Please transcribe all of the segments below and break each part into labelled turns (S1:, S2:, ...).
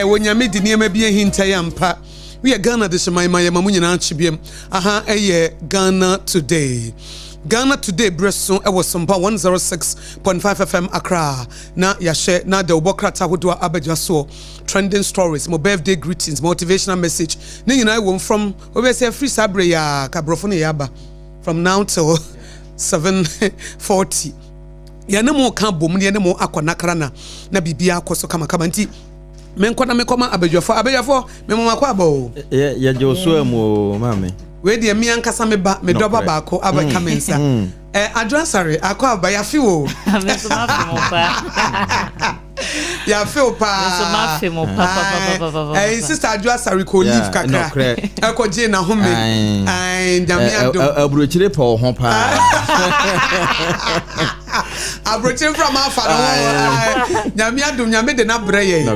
S1: Wonyame di niema bi hinta yampa. We are Ghana this my mamu nyina chibiem. Aha Ghana today. Ghana today breso e was Sompa 106.5 FM Accra. Na ya share na de obokrata hodwa abadwa so trending stories, my birthday greetings, motivational message. Ne nyina won from we say free sabre ya kabrofo ne yaba from now till 7:40. Ya ne mo ka bom ne mo akonakra na bibia akoso kama nti menkwana mekoma abadwafo memoma kwa abo
S2: ya Joshua mo mame
S1: we de mi ankasa me ba me doba baako abaka mensa Adwoa Asare akwa ya fi wo
S3: meso ma fi mo pa
S1: ya fi o pa
S3: meso ma fi mo pa
S1: sister Adwoa Asare ko leave kakra akọ je na home ndamia do
S2: abrochire pa ho pa
S1: abrochire from afa no ndamia do nyame de na breye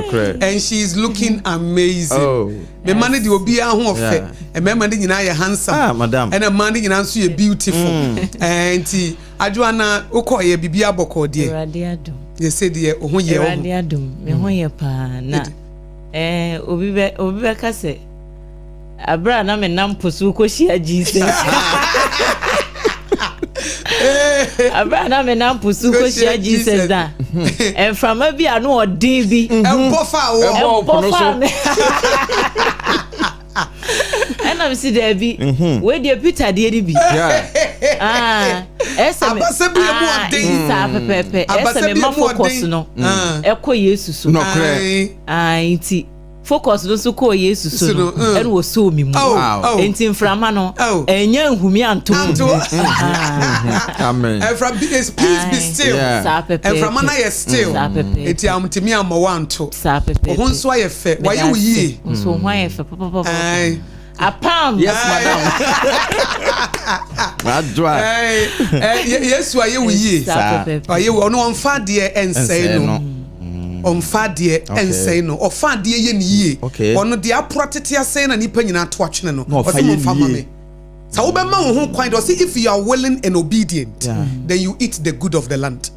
S1: and she is looking amazing me man de obi ahụ ofe emema de nyina ye handsome
S2: madam
S1: and man de nyina nso ye beautiful and Adwoa na ukoye bibia aboko de
S3: Awurade adom
S1: ye said ye oho ye
S3: Awurade adom me ho ye pa na obi be ka se abra na me nam posu ko hia Jesus abra na me nam posu ko hia Jesus da enframa bi anu odin bi
S1: empofa wo
S3: and I'm see there be where the Peter dey be
S1: abase bi e mo odin
S3: sa pepepe ese me ma focus no ekọ Yesu so nti focus no so ko Yesu so no e wo so mi mu enti mframa no enya nhumi anto
S2: amen
S1: from peace be still mframa na ye still enti amtimi amawanto ho nso aye fe waye wo yie
S3: nso ho aye fe papa Apam.
S2: Yes, madam. Adwoa.
S1: Yes, why you ye? Aye wo no on fa de ensay no. On fa de ensay no. O fa de ye ni ye. Ono de aprotete asay na nipa nyina to atwene no. O se mo fa mame. Sa wo be ma wo ho kwan do say if you are willing and obedient, then you eat the good of the land.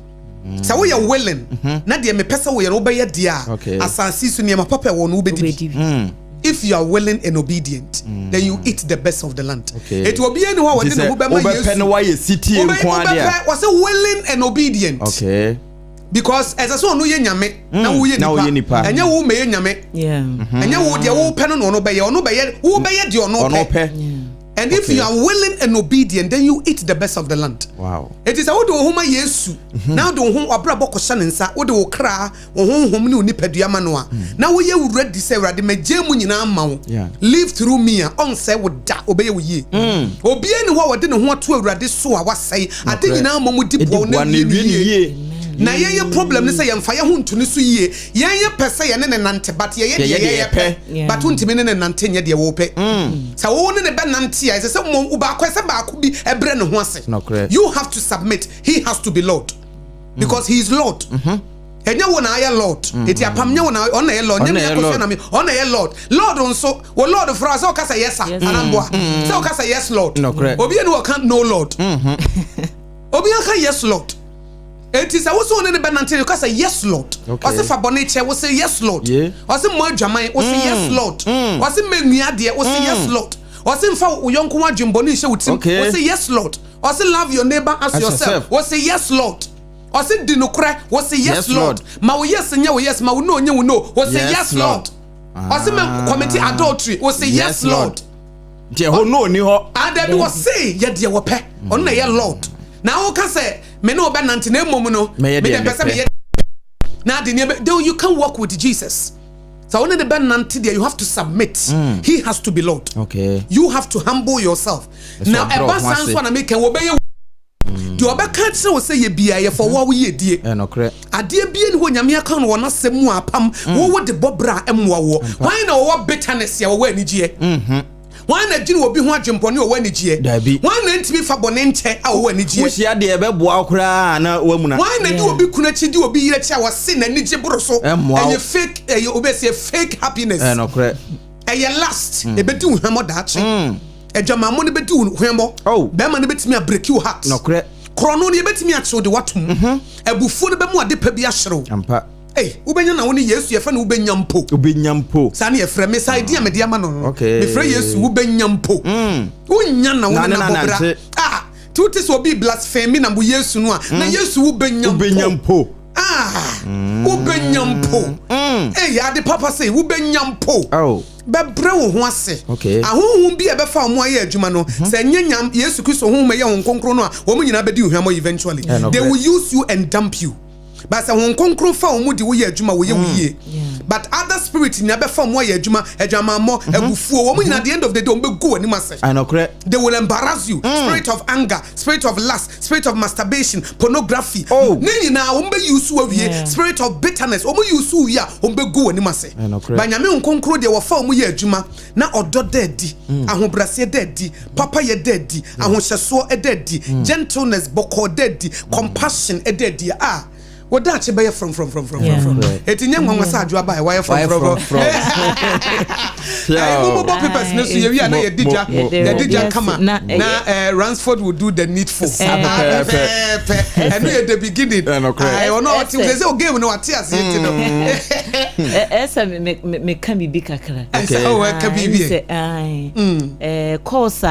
S1: Sa wo you willing, na de me pesa wo ye no be ye dia. Asasi so ne ma papa wo no be di. If you are willing and obedient, then you eat the best of the land. It will be anyone who didn't was willing and obedient. Because as a son, no yenyame, now we nipa, and you may yenyame, and you would your pen on obey or no by who obey your no pay. And if you are willing and obedient, then you eat the best of the land.
S2: Wow.
S1: It is how do homa Yesu. Now do home abrabo koshanensa, o do kra, o home ni pedua manoa. Now we you ready say ready me jemu nyina ma. Live through me on say would da obey ye. Obi eni ho wode ne ho ato awurade so a wasai. Ade nyina ma mu dibo na ye. Na ye problem ni say yemfa ye ho ntuni so yie. Ye pese ye ne nante but ye pe. But untimi ne nante nye de wo pe. Sa wo ne be nante ya say mo uba kwese ba ko bi ebre ne ho ase. You have to submit. He has to be Lord. Because he is Lord. Enya wo na aye Lord. Eti apam nya wo na on na Lord. Nya me ko na me on na Lord. Lord onso wo Lord for us o ka say yes sir. Anamboa. Say o ka say yes Lord. Obi enu o kan no Lord. Obi an ka yes Lord. It is also on the benanti you say yes Lord. Or say for boniche we say yes Lord. Or say mo adwaman we say yes Lord. Or say menua de we say yes Lord. Or say mfa uyonko adwumboni hye wutim we say yes Lord. Or say love your neighbor as yourself we say yes Lord. Or say dinokra we say yes Lord. Ma we yes nya we yes ma we no nya we no we say yes Lord. Or say me commit adultery we say yes Lord.
S2: Je ho no ni ho.
S1: And then we say ye de we pe on na ye Lord. Now we can say me no be nante na mom no me dey pese me na de you can walk with Jesus. So only the ben nante there you have to submit. He has to be Lord. You have to humble yourself. Now e ba sans one make we be do oba kan say we say ye bia ye for wo ye die
S2: no kre
S1: ade bia ni ho nyame aka no wona semu apam wo de bobra emwa wo why na wo bitterness ya wo anigye why na gini obi ho adwempone o wani gie why na ntimi fa bone nche a o wani gie
S2: wo hia de be boa okra na wamuna
S1: why na di obi kunachi di obi yire chi a wase na nige boroso enye fake obi say fake happiness
S2: no kre
S1: last ebedi uhwemo daache ejama mo ne bedi uhwemo be ma ne betimi break you heart
S2: no kre
S1: krono ne betimi ache de watom abufuo ne be mu ade pa bi ahyerew
S2: ampa
S1: ubenya na woni Yesu ye fa na ubenya mpo sa na ye frɛ me sa idea me de ama no me frɛ Yesu ubenya mpo unya na woni na bobra tuti so bi blasphemy na bu Yesu no na Yesu ubenya mpo ubenya mpo ade papa say ubenya mpo bebre wo ho ase ahohom bi e be fa mo aye adwuma no se nyanyam Yesu Kristo ho me ye won konkro no a wo nyina bedi hwamo eventually they will use you and dump you. But won konkro fa wo di wo ye adwuma wo ye wiye but other spirit nya be fa mo ye adwuma adwama mo abufuo wo nyina at the end of the day wo be go ani mase they will embarrass you spirit of anger, spirit of lust, spirit of masturbation, pornography ne nyina wo be use wo wiye spirit of bitterness wo use wo ya wo be go ani mase ba nyame won konkro de wo fa wo ye adwuma na odo daddi ahobrase daddi papa ye daddi ahohyeso daddi gentleness boko daddi compassion daddi what that you buy from etinya nwanwa sa adwo aba why from mobile papers no so you na ye dija kama na Ransford will do the needful and we the beginning I know what you say game no what ase it no
S3: esa me kan bibi kakra
S1: kan bibi
S3: course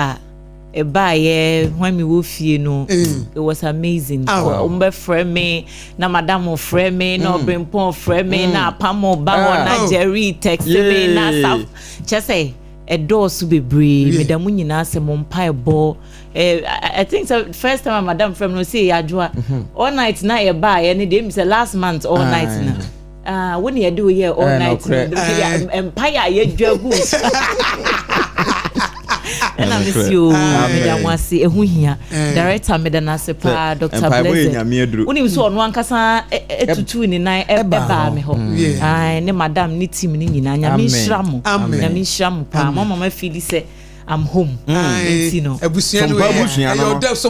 S3: Ebaye when me wo fie no it was amazing. Umbe frame me na madam frame me na Brimpon frame me na Apam Daa na Jerry text me na South just say a door su bebre me da mu nyina se mo mpa ebo I think so first time madam frame no say Adwoa all night na ebaye ne dem say last month all night na when you do here all night empire ye dwagu and I miss you, Madam Wasi, Ehuhia, Director Medanase Pa, Dr. Blaze. When you saw one casa to 2 in 9 eba me ho. I ne Madam Niti Minina, Yami Shramu, Pa, Mamma Philly say. I'm home.
S1: Some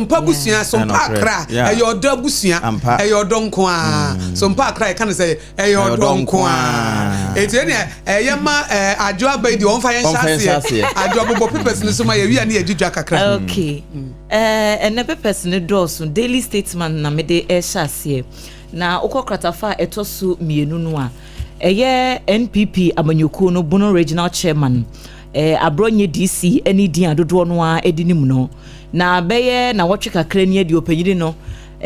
S1: pabusia, some pakra, your dabusia, your donkwa, some pakra, can say, your donkwa. It's any a yama, a job by the on fire, a job of people, so my we are near Jacka.
S3: Okay. And never person doors on Daily Statesman, Namede Eshassie. Now, Okokratafa etosu mienunua. A year NPP Amanyuko no Bono Regional Chairman. Abronye DC any dia dodo no a edinim no na beye na wotwe kakra ni adi opanyiri no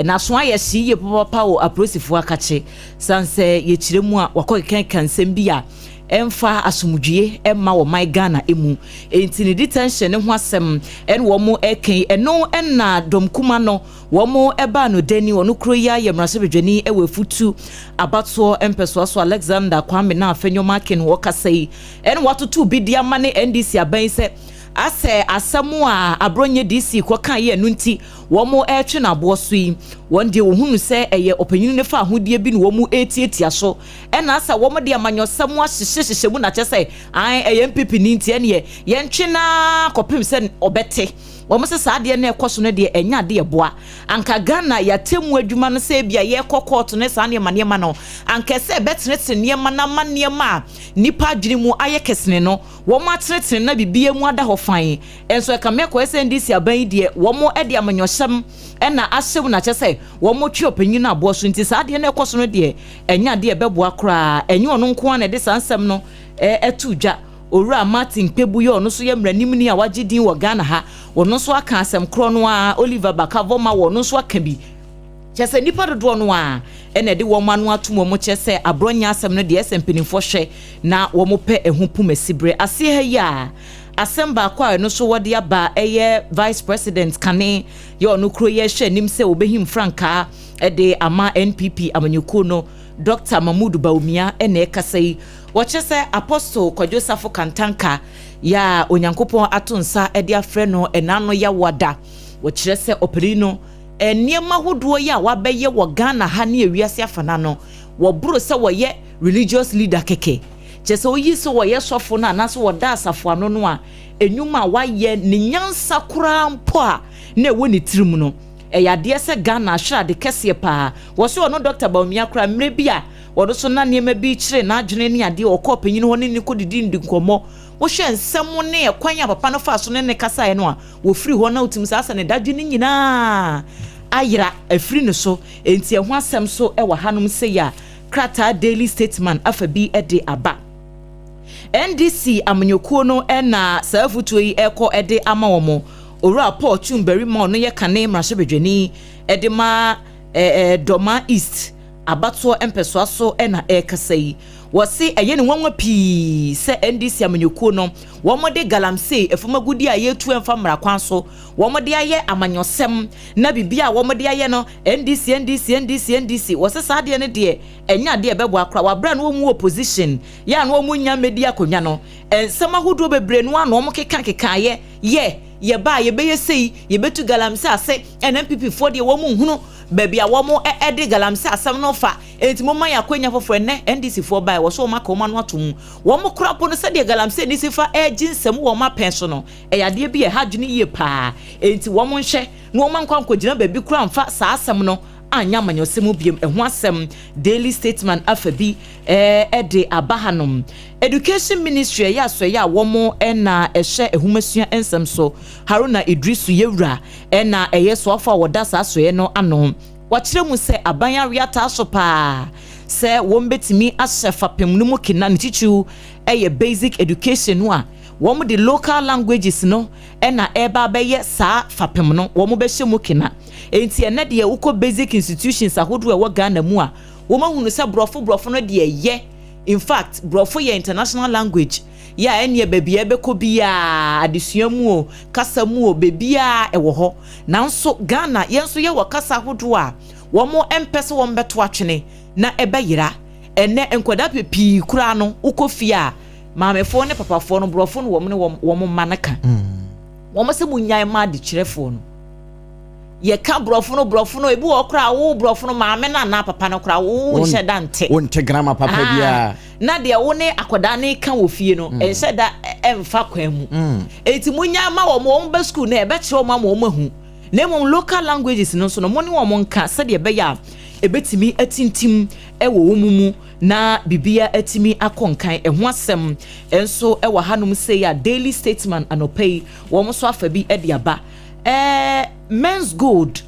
S3: na so aye si ye papa wo aprosifo akache sanse ye kiremu a wakokekan kansem bia emfa asumdwie emma wo my Ghana emu enti ne detention ne ho asem en wo mo eken eno na domkuma no wo mo eba no dani wo no kroya ye mrase bedwani ewe futu abato empeso so Alexander Kwame na afenyoma ken wo kasai en watoto bidia mane NDC aban se ase asemu a abronye DC kwaka ye no nti wo mo etwe na boso yi won de wo hunu se eye opanyinu ne fa ahodie bi ne wo mo etietia so ena asa wo mo de amanyosemu ahyehyehye mu na kyese an eye MPP ni nti ene ye ntwe na kopim se obete wo mo se saade na ekoso no de enya de eboa anka Ghana ya temu adwuma no se bia ye kokot ne sa ne manema no anka se betrete ne mana manema nipa adwiri mu aye kesene no wo mo atrete na bibie mu ada ho fan enso e ka me ko SNDC aban de wo mo e de amanyosem ena asem na kyese wo mo twe opanyin na abo so nti saade na ekoso no de enya de beboa kra enye ono nko na de sansem no etudwa Owura Martin Pebuye ono so ye mranim ni a wagedin wo Ghana ha ono so aka asem kro no a Oliver Bakavoma wo ono so aka bi kyese nipa dodo no a ene de wo manu atomo mo kyese abronya asem no de SMPnifo hwe na wo mo pe ehu pumasibre ase ha ya asem ba kwa no so wode aba eye vice president kane ye ono kro ye hwe nim se obehim franka de ama NPP amanyuko no Dr. Mamudu Baumia ene kasai wachese Apostle Kwadwosafo Kantanka ya onyankopon atonsa ede afre no enano ya wada wachirese operino eniema hodo ya wabeye wo Ghana ha ne ewiase afana no wo bro se wo ye religious leader keke chese oyi so wo ye sofo na naso wo da asafo ano no a enwuma wa ye ne nyansa kura mpo a na ewo ne tirim no yade se Ghana hwa de kese pa wo so no Dr. Baumia kura mre bia wodo so na niema bi kire na adwene ne ade okọ panyin ho ne ko didi ndinkomo wo hwe nsɛm ne ekwan ya papa no fa so ne kasa no a wo free ho na utim sa ne dadwe ne nyina ayira afiri ne so enti eho asɛm so e wa hanom se ya krata daily statement afabi de aba NDC amanyokuo no na safutuo yi ekɔ de ama wɔn owura Paul Chumberi ma no ye kane mrahebedwani de ma Doma East abato empeso so na ekasa yi wose eye ne nwanwa pii se NDC amanyokuo no wɔn de galamsey efumagudi a yetu emfa mra kwan so wɔn de aye amanyosem na bibia wɔn de aye no NDC wose saade ne de enya de bebo akra wabra no mu opposition ya no mu nya media konwa no ensem ahodo bebre no ano wɔn keka ye ba ye beye sei ye betu galamsey ase NPP for de wɔn hunu baby a wɔn de galamsey asem no fa enti mo man yakwenya fofo ne NDC for ba wo so maka oma no atom wɔn krapo no se de galamsey ni sifa jinsem wɔn mapen so no eyade bi hadwene yie pa enti wɔn nhye no wɔn nkwa nkogina baby kura mfa saa asem no anya manyosem biem eho asem daily statement afabi de abahanom education ministry ya so ya wɔn na ehye ehumasua ensem so Haruna Idrisu Yewura na eyeso afa woda saa so no ano wakire mu se abanya riata so pa se wɔn betimi ahye fapem no mu kina ne chichu basic education no a wɔn de local languages no na eba beye saa fapem no wɔn behye mu kina enti ene de uko basic institutions ahodo ewo Ghana mu a wo mahunu se brofo no de ye in fact brofo ye international language ya ene bebia beko bia adesua mu o kasa mu o bebia ewo ho nanso Ghana yenso ye wo kasa ahodo a wo mo empese wo mbeto atwene na ebeyira ene enkwada pepi kura no ukofia maamefo ne papafo no brofo no wo mo manaka wo mo se munyan ma de kirefo no ye ka brofo no ebi wo kra wo brofo no maame na papa no kra wo hyeda nte
S2: wonte grama papa bia
S3: na de wo ne akoda ne ka wo fie no hyeda emfa kwan mu enti munya ma wo mo ba school na ebe kire wo ma wo mahu na mo local languages no so no mo ne wo mo nka se de be ya ebetimi atintim ewo wo mumu na bibia atimi akonkan eho asem enso ewo hanom say ya daily statement anopay wo mo so afa bi de aba men's gold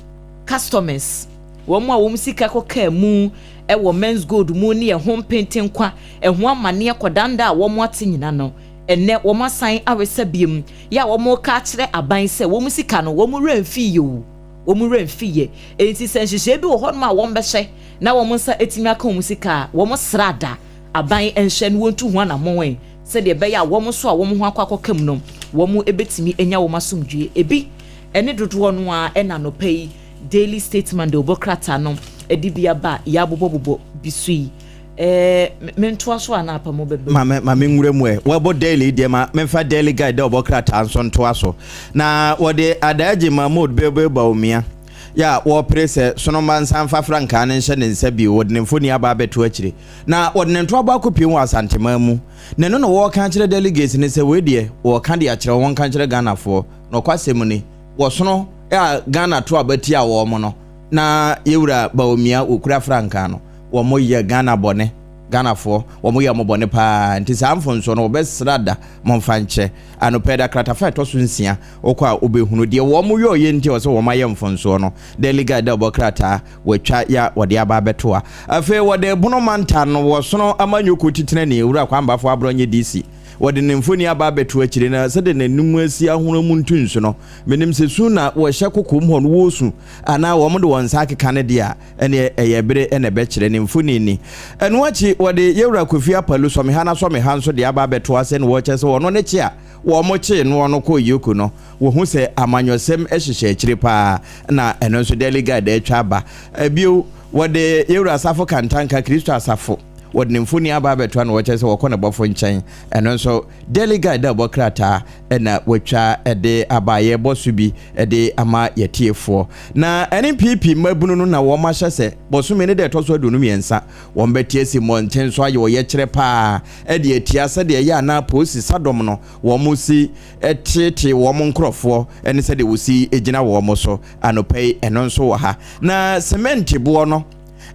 S3: customers womo a wom sika koka mu ewo men's gold mu ne ehom penten kwa eho amane akodanda a womo ate nyina no enne womo asan awesa biem ya womo ka kire aban se wom sika no womo remfi yo womo remfi ye enti senhyehe bi wo ho ma wom behye na womo nsa etimi aka wom sika womo srada aban enhye no wontu ho anamon se de be ya womo so a womo ho akwa mu no womo ebetimi enya womo asomdwe ebi ene dodo no a ena no pay daily statement de obokrata no edibia ba ya bobobobo bisui mentoa so ana apa mo bebe
S2: ma menwure mu we bo daily de ma memfa daily guide de obokrata anso ntoa so na wode adaje Mahmoud bebe ba omia ya wo prese sono man sanfa franka ne nhyɛ ne nsa bi wode ne mfoni aba beto akire na wode ne ntoa ba kopie wo asantema mu ne no wo kan kire delegates ne sɛ we de wo kan de akire won kan kire Ghana fo no kwasem ni wosono ya Ghana to abati a wo mo no na yewura ba omia okura franka no wo mo ye Ghana bone Ghana fo wo mo ye mo bone pa nti samfonso no obesrada mo mfanche anopeda kratafa to so nsia okwa obehunu de wo mo yo ye nti wo so wo ma ye mfonso no delegate da obokrata watwa ya wode aba betoa afi wode bono manta no wo sono amanyoko titene ne ewura kwambafo abronye DC wode ne mfoni aba beto akire na sede ne numu asi ahoro mu ntunsu no menim se su na wo hye kokom ho no wosu ana wo mo de won sa keka ne dia ene eyebere ene be kire ne mfoni ni eno achi wode yewura kofi apalu so me ha na so me ha nso de aba beto ase ne wo che se wo no ne chi a wo mo chi no no ko yoku no wo hu se amanyosem ehyehyɛ akire pa na eno nso delegate de atwa ba bio wode yewura asafo kantanka Kristo asafo wode ne mfoni aba beto na wo che se wo kɔ ne bɔfo nkyɛn eno nso delegate da bɔkrata na watwa de abaye bosu bi de ama yetiefo na NPP mabunu no na wo ma hyɛ se bosome ne de to so adunu miensa wo mbetie si monten so aye wo ye kyere pa de atia se de ya na posi sadom no wo mo si etete wo mo nkrofo ene se de wo si egina wo mo so anopai eno nso wo ha na cement bo no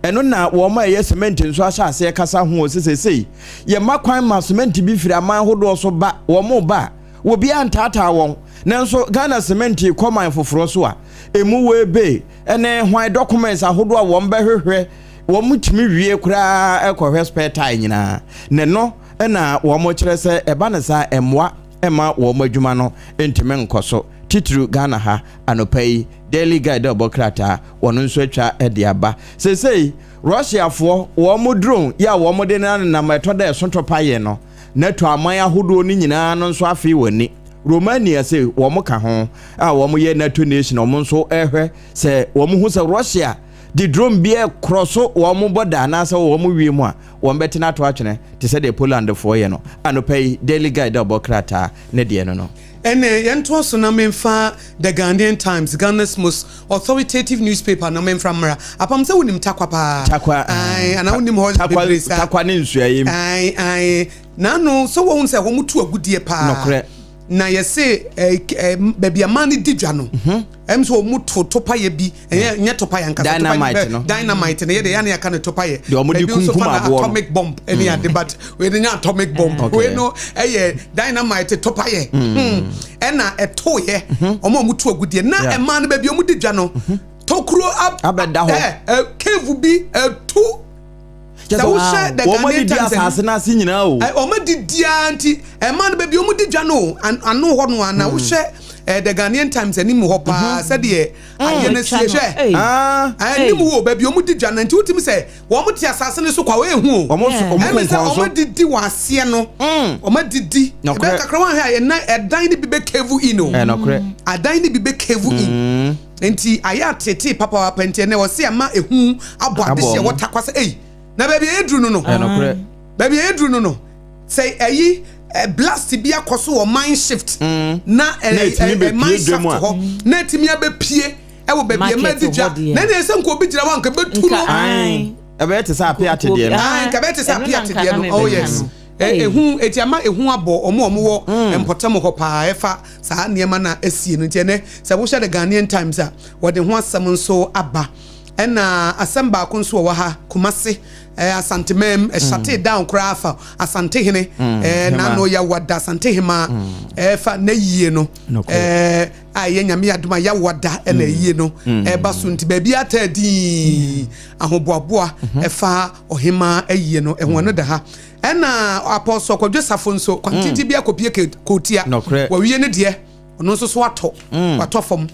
S2: eno na wo ma ye cement nso ahyase kasa ho sesesei ye makwan ma cement bi firi aman hodo so ba wo mo ba wo bia ntata won nanso Ghana cement koman foforo so a emu we be ene hwan documents ahodo a wo mba hwehwe wo mutimi wie kura ekohwe spare time nyina ne no na wo mo kire se eba ne sa emwa ema wo mo adwuma no entime nkoso titru Ghana ha anopai daily guide obokrata wono nso atwa ediaba sesei Russia fo wo mo drone ya wo mo de na metoda esontopa ye no na to aman ahodo ni nyina no nso afi wani Romania say wo mo ka ho a wo mo ye NATO nation wo mo nso ehwe se wo mo hu se Russia the drone be cross wo mo boda na se wo mo wie mu a wo mbetena to atwene te se de Poland fo ye no anopai daily guide obokrata ne de no
S1: ene yento so na memfa the Ghanaian Times, Ghana's most authoritative newspaper na memfa mra apam se wonim takwa pa
S2: takwa
S1: ai ana wonim ho
S2: takwa ne nsuayem
S1: ai na no so wo hun se wo mutu agudie pa
S2: nokre
S1: na yese baby amani didwa no so mutu topaye bi nya topaye ankasa dynamite na ye de ya na ya kan topaye atomic bomb any ade but we de nya atomic bomb we no dynamite topaye na etoye omo mutu agudie na ema na baby omu didwa no tokuro
S2: abeda ho
S1: cave bi two
S2: so the Ghanaian Times na si nyina o
S1: ma didia anti man baby omu didwa no anu ho no na wo hwe the Ghanaian Times ani mu ho pa se de ayene sie hwe ani mu wo baby omu didwa na nti utimi se wo mu ti asase ne so kwa we hu o omu didi wase no o ma didi be kakra wan ha na edan ni bi be kevu ino adan ni bi be kevu in enti aya tete papa wa pente ne wo se ama ehu abo ade se wo takwase na baby edru no baby edru no say blast bi akoso wo mind shift na mind shift ho na timi abepie wo baby madija na ne se nko bi gira wanka betu no
S2: ebe te sa apia te de no
S1: ka be te sa apia te de no oh yes ehu etiama ehu abo omo wo empotam ho pa efa sa niema na asie no tiene se wo hye the Ghanaian Times a wo de ho asem nso aba ena asamba akonso wo ha Kumase asante mem shate down krafa asante hene na no ya wada asante hema fa na yie no aye nyame aduma ya wada na yie no ba so nti ba bi atadi ahoboaboa fa ohema ayie no ehwo no da ha ena apostle kwadwe safo nso kwantiti bi akopie kotia wa wie ne de ono nso so ato fom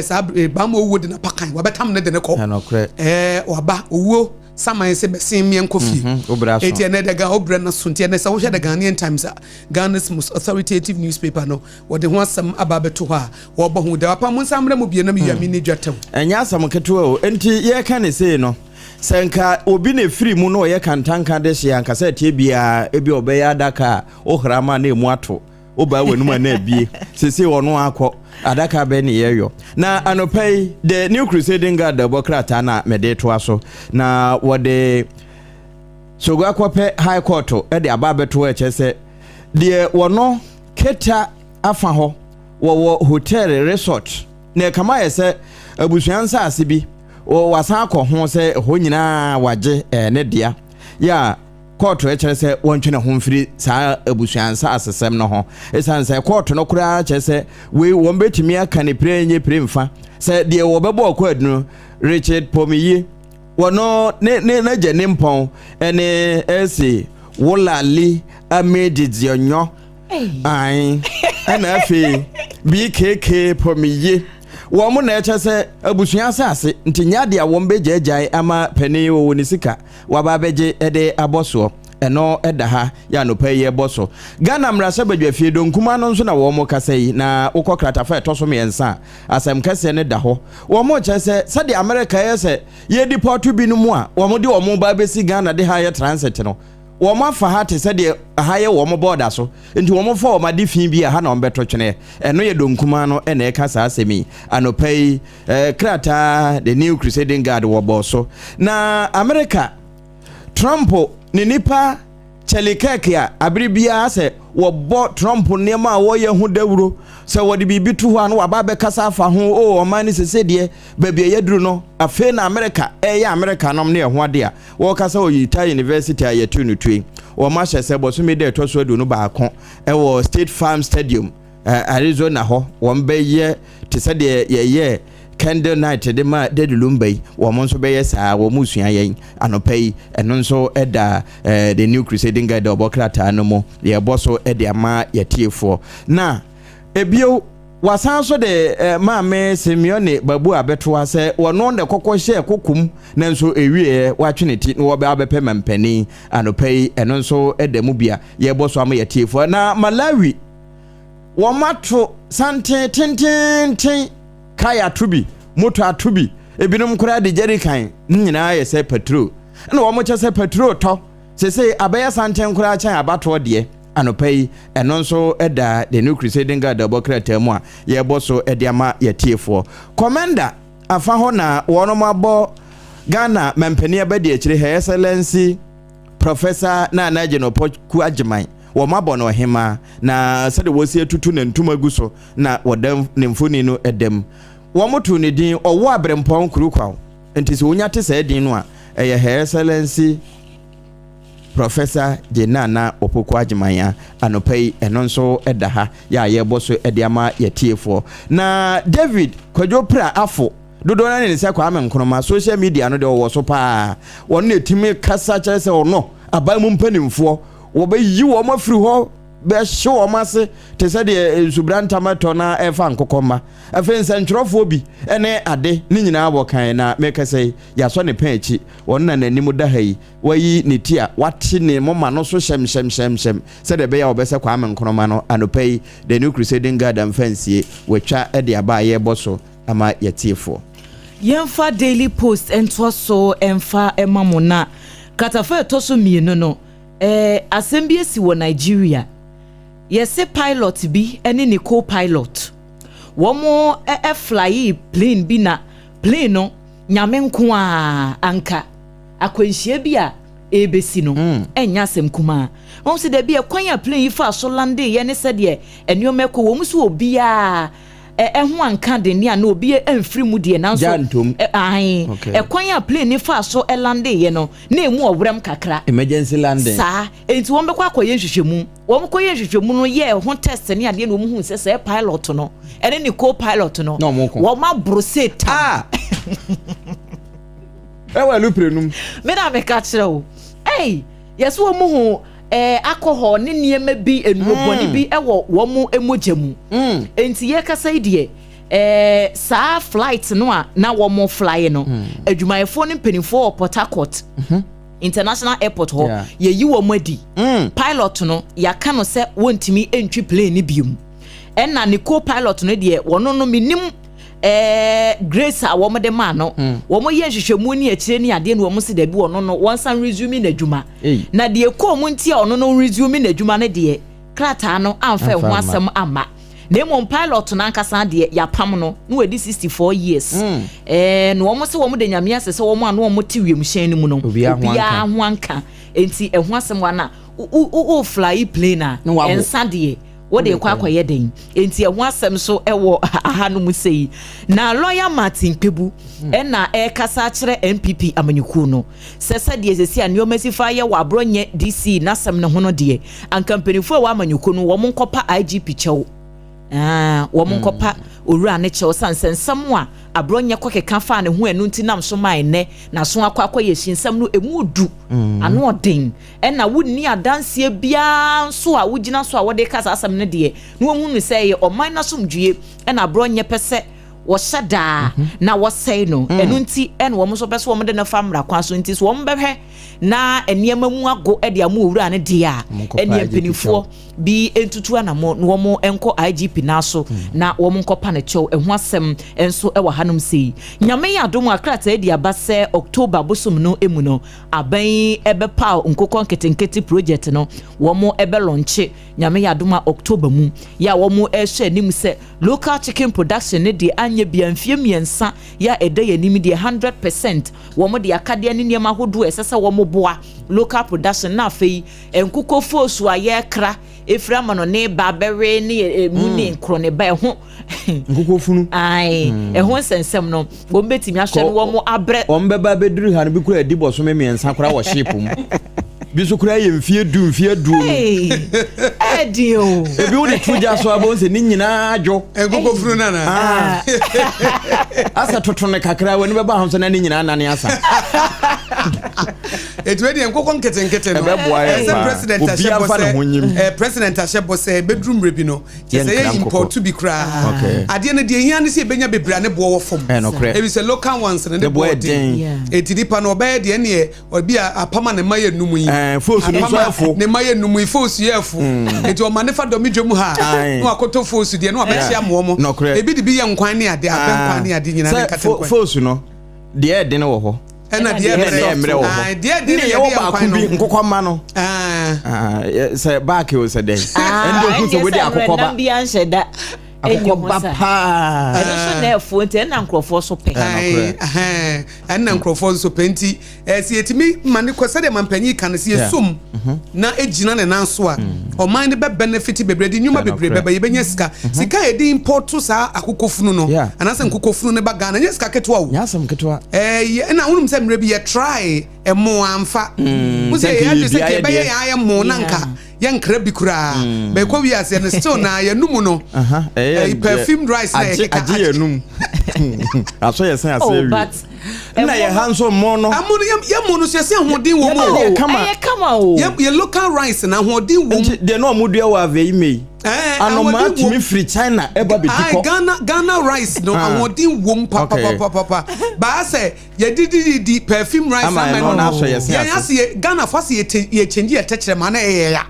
S1: sa ba mo wo de na pakan wa betam ne de ne ko waba owo saman se besin mien kofi eti ene de ga obra na sunti ene sa wo hwe the Ghanaian Times Ghana's most authoritative newspaper no wo de ho asam ababeto ho a wo bo hu da pa mun samra mu bie na mi yami ne dwatam
S2: enya asam keto o enti ye ka ne sei no senka obi ne free mu no ye kantanka de hye anka sa tie bia ebi obeya adaka o hrama na emu ato oba wanuma na bie sese wono akọ adaka be ne yeyo na anopai the New Crusading Guard Bokrata na mede to aso na wode sogo akọpe high court e de ababeto e chese de wono keta afa ho wo hotel resort na kama yese abusuansa ase bi wo wasan akọ ho se ho nyina waje ne dia ya court e chese wontwe ne ho mfiri saa abusuansa asesem no ho esanse court no kura chese we won betimi aka ne prenye premfa se de wo bebo akọ adunu Richard Pomiye wono ne na je ne mpon ene esi wolali amedidionyo ai ana afi BKK Pomiye wo mo na echese abusuansa ase ntinya de awon bejejai ama pani wo ni sika waba beje ede aboso eno eda ha ya no paye boso Ghana mrase badwa fie donkuma no nso na wo mo kasai na ukokrata fa etoso miensa asem kase ne da ho wo mo chese sade America yese ye deport bi no mu a wo mo de wo mo ba besi Ghana de ha ye transit no wo mo fa ha te sade ha ye wo mo border so enti wo mo fa wo ma de fin bi a ha na ombeto twene eno ye donkuma no ena e kasa asemi anopai krata the New Crusading Guard wo boso na America Trump ni nipa Chelikeke a abribia se wo bo Trump nema wo ye hu dawuro se wo de bibi tu ho an wa ba be kasa afa ho o man ni sese de baabi ye duru no afe na America America nom ne ho ade a wo kasa o Utah University a yetu no tui wo ma hye se bo so me de to so adu no ba akon e wo State Farm Stadium Arizona ho wo mbe ye te se de ye Candle night de ma de lumbai wo mo nso be yes wo musua yen anopai eno nso eda the new crusading guide obokrata no mo ye boso e de ama yetiefo na ebio wasan so de ma me Simeone babu abeto ase wono de kokoshe kokum na nso ewie wa tweneti no wo be abepe mampani anopai eno nso eda mu bia ye boso ama yetiefo na Malawi wo mato sante tintintin kaya tubi moto atubi ebinom kura de jerican nyina ye se petrol na wo mo che se petrol to se abaya santen kura chan abato de anopai eno nso eda the new crusading guard obokrata mu a ye boso ediama ye tiefo commander afa ho na wono mabo Ghana mampani abadi akire her excellency professor na General Poku Agyeman wo mabo no hema na sede wo sie tutu na ntuma guso na wodam nemfuni no edam wo moto ne din owo abrempon kurukwa enti se wonya te se din no a eye her excellency professor Jenana Opoku Agyeman anopai eno nso edaha ya ye boso ediama yetiefo na David Kwadwopra afo dodo na ne se kwa amenkroma social media no de wo so pa won na etimi kasa kire se ono abamu mpanimfo wo be yi wo mafiri ho be hye wo mase te se de subranta mato na efa nkokoma afen sentrofo bi ene ade ni nyina abo kan na meka sei ya so ne pan echi won na nanim da hai wayi ne tia wate ne moma no so shem se de be ya obese kwa amenkroma no anopai the new crusading garden fancy wetwa e de aba ye boso ama yetiefo
S3: yemfa daily post ento so emfa emamona katafa etoso mienu no assembi esi wo Nigeria yese pilot bi ene ne co-pilot womo fly plane bi na plane no nyame nko a anka akwanhia bi a ebesi no enya asem kuma won se da bi e kwan a plane yi fa so lande ye ne se de eniomeko wo muso obi a ho anka de ne na obi emfiri mu de na so kwan a plane ni fa so lande ye no na emu obrem kakra
S2: emergency landing
S3: sa enti won be kwa koye hwehwemu won koye hwehwemu no ye ho test ne ade na omu hu se pilot no ene ni co-pilot no won ma broseta
S2: ewa luprenum
S3: me na me ka kire o yeso omu hu alcohol ne niema bi enuboni bi ewo womu emojemu enti ye kasa idie sa flight no a na womu fly no adwumayefo ne mpanifo Port Harcourt International Airport ho ye yi womu adi pilot no yaka no se wontimi entwi plane ni biom enna ne co-pilot no de wono no minim Grace a womo de ma no womo ye hwehwemu ni akire ni ade na womo se da bi wono no won san resume na adwuma na de ko mu ntia ono no resume na adwuma ne de krata no amfa ho asem ama na mo pilot na ankasa de ya pam no no wedi 64 years no womo se womo de nyame asese womo ano womo ti wiem hyen ni mu no bia ho anka enti ho asem wa na o fly plane a ensa de what they kwa ye den enti ehwo asem so ewo ahanu mu sei na lawyer Martin Pebu na kasa kire MPP amanyuku no sese de sesi aniomasi fa ye wa bronye DC na asem ne ho no de an company fo wa amanyuku no wo monkopa IGP chew wo monkopa owura ne chew sansensam a abronye kwakeka fa ne ho enu ntinam so man ne na so akwa ye shinsam no emu du ano odin na wonni adanse bia so a wugina so a wode kasa asam ne de no hunu se ye o man na somdue na abronye pese wo shada na wo sei no enu nti wo mo so pese wo mo de na famra kwa so nti so wo mbehwe na eniema mu ago de amu owura ne de a eni empinifo bi entutu anamo no mo enko IGP naso na wo mo nkopa ne chew eho asem enso e wa hanom sei nyame ya dom akrata edi abase October bosom no emu no aban ebe paw nkokon ketenketi project no wo mo ebe launch nyame ya dom October mu ya wo mo e hwe nim se local chicken production ne de anye bia mfie miensa ya ede ye nim de 100% wo mo de akade ne niam ahodo esese wo mo boa local production na afei enkoko fosu aye kra eframa no ne babere ne muni nkro ne ba ho
S2: nkoko funu
S3: ai ho sensem no wo betimi ahwe no wo mo abre
S2: wo mbeba beduru ha no bi kura adibo so memiensa kora wo shape mu biso kura ye mfie du
S3: edio
S2: ebi wo de tuja so abo se ni nyina adwo
S1: nkoko funu na
S2: asa totone kakra wo ne beba ho so na ni nyina nane asa
S1: etwedi nkoko nkete no president ashebo bedroom rebi no say import to be cra ade na de hia ne se benya bebra ne bo wo fom e be say local ones ne de bo etidipa no ba de ne obi apama ne maye numu yi
S2: fosu no so
S1: ne maye numu yi fosu ye afu eti o manefa do midwom ha no akoto fosu de no abehia mo mo ebi de bi ye nkwan ne ade aben ne ade nyina ne kate nkwan
S2: fosu no de de ne wo ho
S1: ena de emre wo de
S2: ne wo ba ku bi nkokoma no say back o say dey endo ku so we de akokoba
S3: bi anhye da
S2: akokoba pa
S3: so na efo ente na nkrofo so pe
S1: na nkrofo so penti si etimi mane kwese de mampanyi kan si esum na ejina ne nanso a o mind be benefit bebredi nyuma bebrebe be yebenya sika e di import to sa akokofunu no anase nkokofunu ne baga na nya sika ketwa wo
S2: nyasam ketwa
S1: na unum se mre bi ye try emo amfa mu se ya se ke be ya mo nanka yankra bi kura be kwa wi ase ne still na ya numu no perfumed rice na ye ka
S2: aje enum aso ye san ase wi na ye hanso mo no
S1: amono ye mo no se hodin wo mo
S3: kama o
S1: ye local rice na hodin wo
S2: de no modua wa ave ime anoma timi free China eba betiko
S1: Ghana rice no hodin wo papa ba say ye di perfume rice
S2: ameno na so ye
S1: se Ghana fast ye change ye techere ma na ya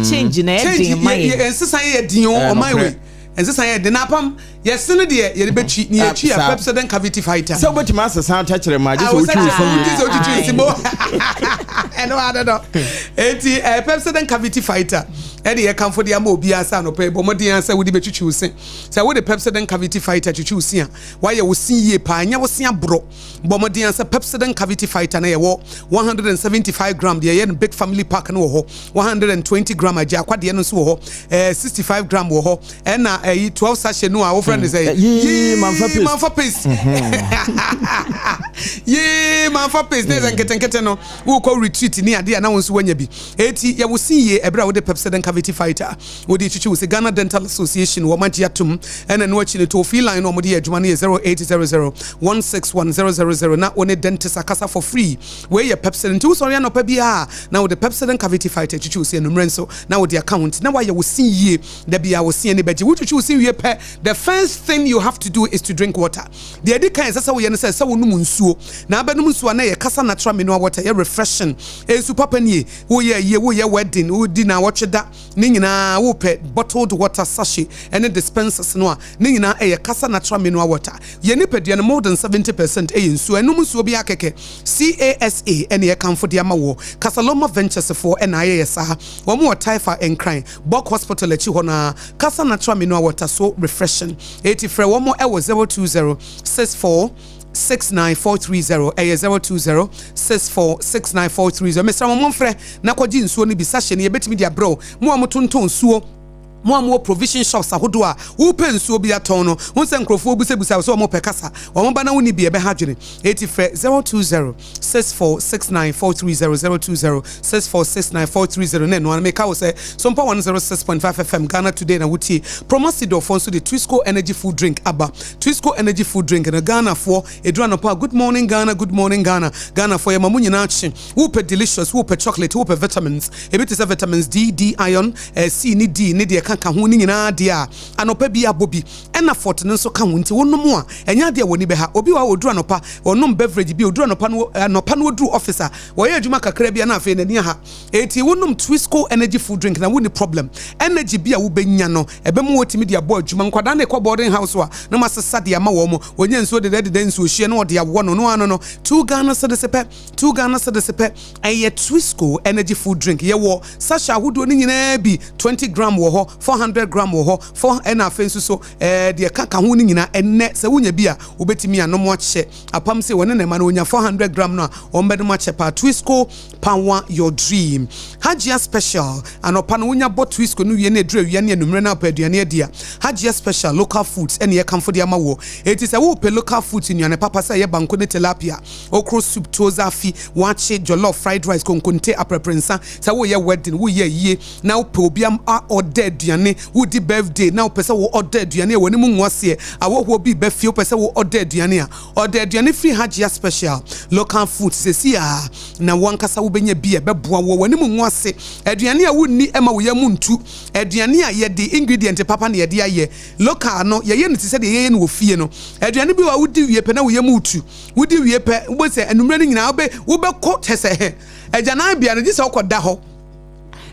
S3: change na e din mai
S1: ye ensesa ye din o my way ensesa ye din apam ye sene de ye betwi ni ye twi a Pepsodent cavity fighter
S2: so wetin asa sound techere ma je so
S1: twi so mo eno adado enti Pepsodent cavity fighter edi ye kan for de ama obi asa no pe bo modin asa wo di betwitwi usin say wo de Pepsodent cavity fighter twitwi usin a wa ye wo sin ye pa anya wo sin abro bo modin asa Pepsodent cavity fighter na ye wo 175 gram de ye no big family pack no ho 120 gram aja kwade no so ho 65 gram wo ho na 12 sachet no a wo friend say manfa paste manfa paste ne zanketenkete no wo ko retreat ni ade na wo so wanya bi eti ye wo sin ye ebra wo de Pepsodent cavity fighter wo di chichi wo se Ghana Dental Association wo mantia tum ena no achi ne to fee line no mo de adwuma ne 0800161000 na one dentist akasa for free we ye Pepsodent wo sorry no pa bia na wo de Pepsodent cavity fighter chichi wo se no mrenso na wo de account na wa ye wo sin ye da bia wo sin ne beji wo chichi wo sin ye pe the first thing you have to do is to drink water the edi kan sasa wo ye ne say wo num nsuo na abanum nsuo na ye kasa natural mineral water ye refreshing su papa nie wo ye wedding wo di na wo tweda ni nyina wo pe bottled water sachet and dispensers no a ni nyina ye kasa natural mineral water ye ni pedua no more than 70% nsuo enum nsuo bi akeke CASA ene ye kan for de ama wo Casaloma Ventures for na ye sa wo mo Taifa enkran Bok Hospital achi ho na kasa natural mineral water so refreshing 80 frɛ wo mo 02064 69430 020646940 Mr. Momfre na kwaji nsuo ni bisahye ne yebetimi dia bro mo amotonton nsuo mo provision shops ahodo a wo pensuo bi aton no won se nkrofo busebusa so mo pekasa wo ba na woni bi ebe hadwene 80 020646940 020646940 ne no make wo say Sompa 106.5 FM Ghana today na wuti promosido for so the Twisco energy food drink aba Twisco energy food drink na Ghana for edura no pa good morning Ghana Ghana for your mamu nyina achi wo pe delicious wo pe chocolate wo pe vitamins ebiti se vitamins D iron C ni D ni de kaka ho ni nyina de a anopa bi abobi ena fort ne nso ka ho nti wonom a enya de woni be ha obi wa oduru anopa onom beverage bi oduru anopa no oduru officer wo ye adwuma kakra bi na afi na ni ha eti wonom Twisco energy food drink na woni problem energy bi a wo benya no ebe mu wotimi de abo adwuma nkwada na ekọ boarding house wa na masesa de ama wo mo wonye nso de nso hie no de awo no no 2 Ghana cedis pe eye Twisco energy food drink ye wo sasha hudo ni nyina bi 20 gram wo ho 400 gram wo ho 4 na afensu so de kaka ho ni nyina enne se wonya bi a obetimi anom ache apam se wona na ma na onya 400 gram no ombedo ma che pa Twisco power your dream Hajia special anopa no wonya bot Twisco no wie na edura wie na enumre na apaduane adia Hajia special local foods ene ye kamfo de amawo eti se wo pe local foods nyane papa se ye banko ne tilapia okro soup toza fi wache jollof fried rice konkonte apreprensa se wo ye wedding wo ye yie na wo pe obi am order aduane wo di birthday na wo pese wo order aduane woni mu nwose awo bi be fi pese wo order aduane a order aduane free Hajia special local foods se si a na wankasa wo benya bi e beboa wo woni mu nwose aduane a wonni ema wo yamu ntu aduane a ye di ingredient papa na ye di aye local no ye ne se de ye ne wo fie no aduane bi wa wodi wie pe na wo yamu utu wodi wie pe wo se enumre ni nyina wo be ko tese he agana bia no gise okoda ho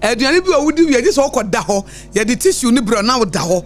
S1: aduane bi wa wodi wie gise okoda ho ye di tissue ni bro na wo da ho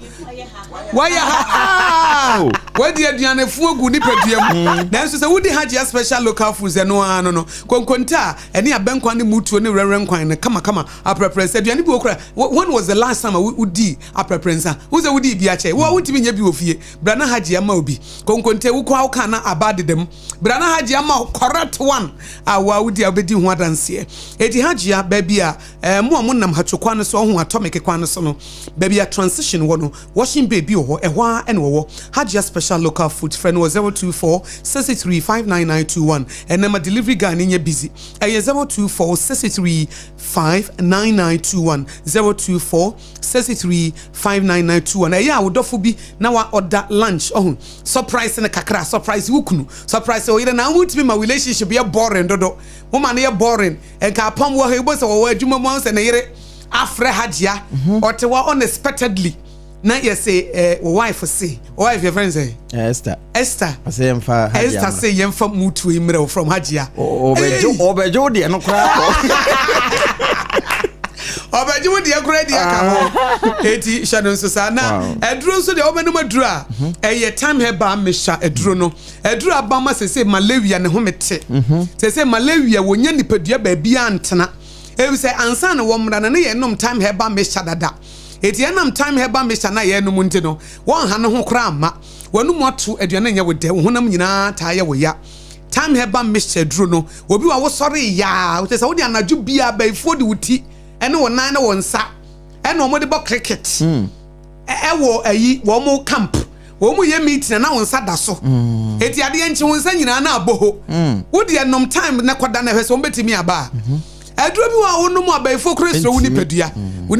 S1: waya ha wadi aduane fu ogu ni paduam na nso se wodi Hajia special local foods eno ano no konkonta eni abenkwan ni mutuo ni rerenkwan ne kama aprepress aduane bi okra when was the last time we di aprepress wo se wodi bi ache wo wutimi nya bi ofie brana Hajia ma obi konkonta wo kwa aka na abade dem brana Hajia ma correct one awa wodi abedi ho adanse eti Hajia baby a mo nam hatwokwa no so ho atomic kwan no so no baby a transition wo no washing baby ho ehwa ene wo Hajia special local food friend was 024 63 59921 and then my delivery guy nya busy 024 63 59921 024 63 59921 eya wodofo bi na wa order lunch surprise na kakra surprise wukunu surprise o ire na wutimi ma relationship ye boring dodo woman ye boring enka apam wo he bo se wo adwuma mo se na ire afre Hajia otewa unexpectedly na you say wife say wife your friend say
S2: Esther
S1: I say yemfa Hajia Esther say yemfa mutu imre from Hajia
S2: obejo de no kra
S1: obejo de akra de aka eti shadow so sa na eduro so de obenum aduro a eye time heba mesha eduro no eduro abama say malaria ne ho mete say malaria wonya nipadua ba bia antena e say ansa na wo mra na ye nom time heba mesha dada eti enam time heba mesha na ye no munti no won ha ne ho kra ama wonu moto aduane nya wode wo honam nyina ta ye wo ya time heba mesha duro no obi wa wo sori ya wo say wo de anaju bia ba ifo de wuti ene wonan na wonsa ene omo de bo cricket wo ayi wo mo camp wo mu ye meeting na wonsa da so eti ade enchi wonsa nyina na aboho wo de enom time na koda na hwese wo betimi aba aduro bi wa wonu mu abaifo kristo woni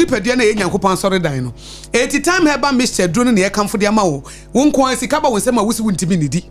S1: padua na ye nyankopon sori dan no eti time heba mixture aduro no na ye kamfo de ama wo wonko asika ba wonsem a wusi wontimi nidi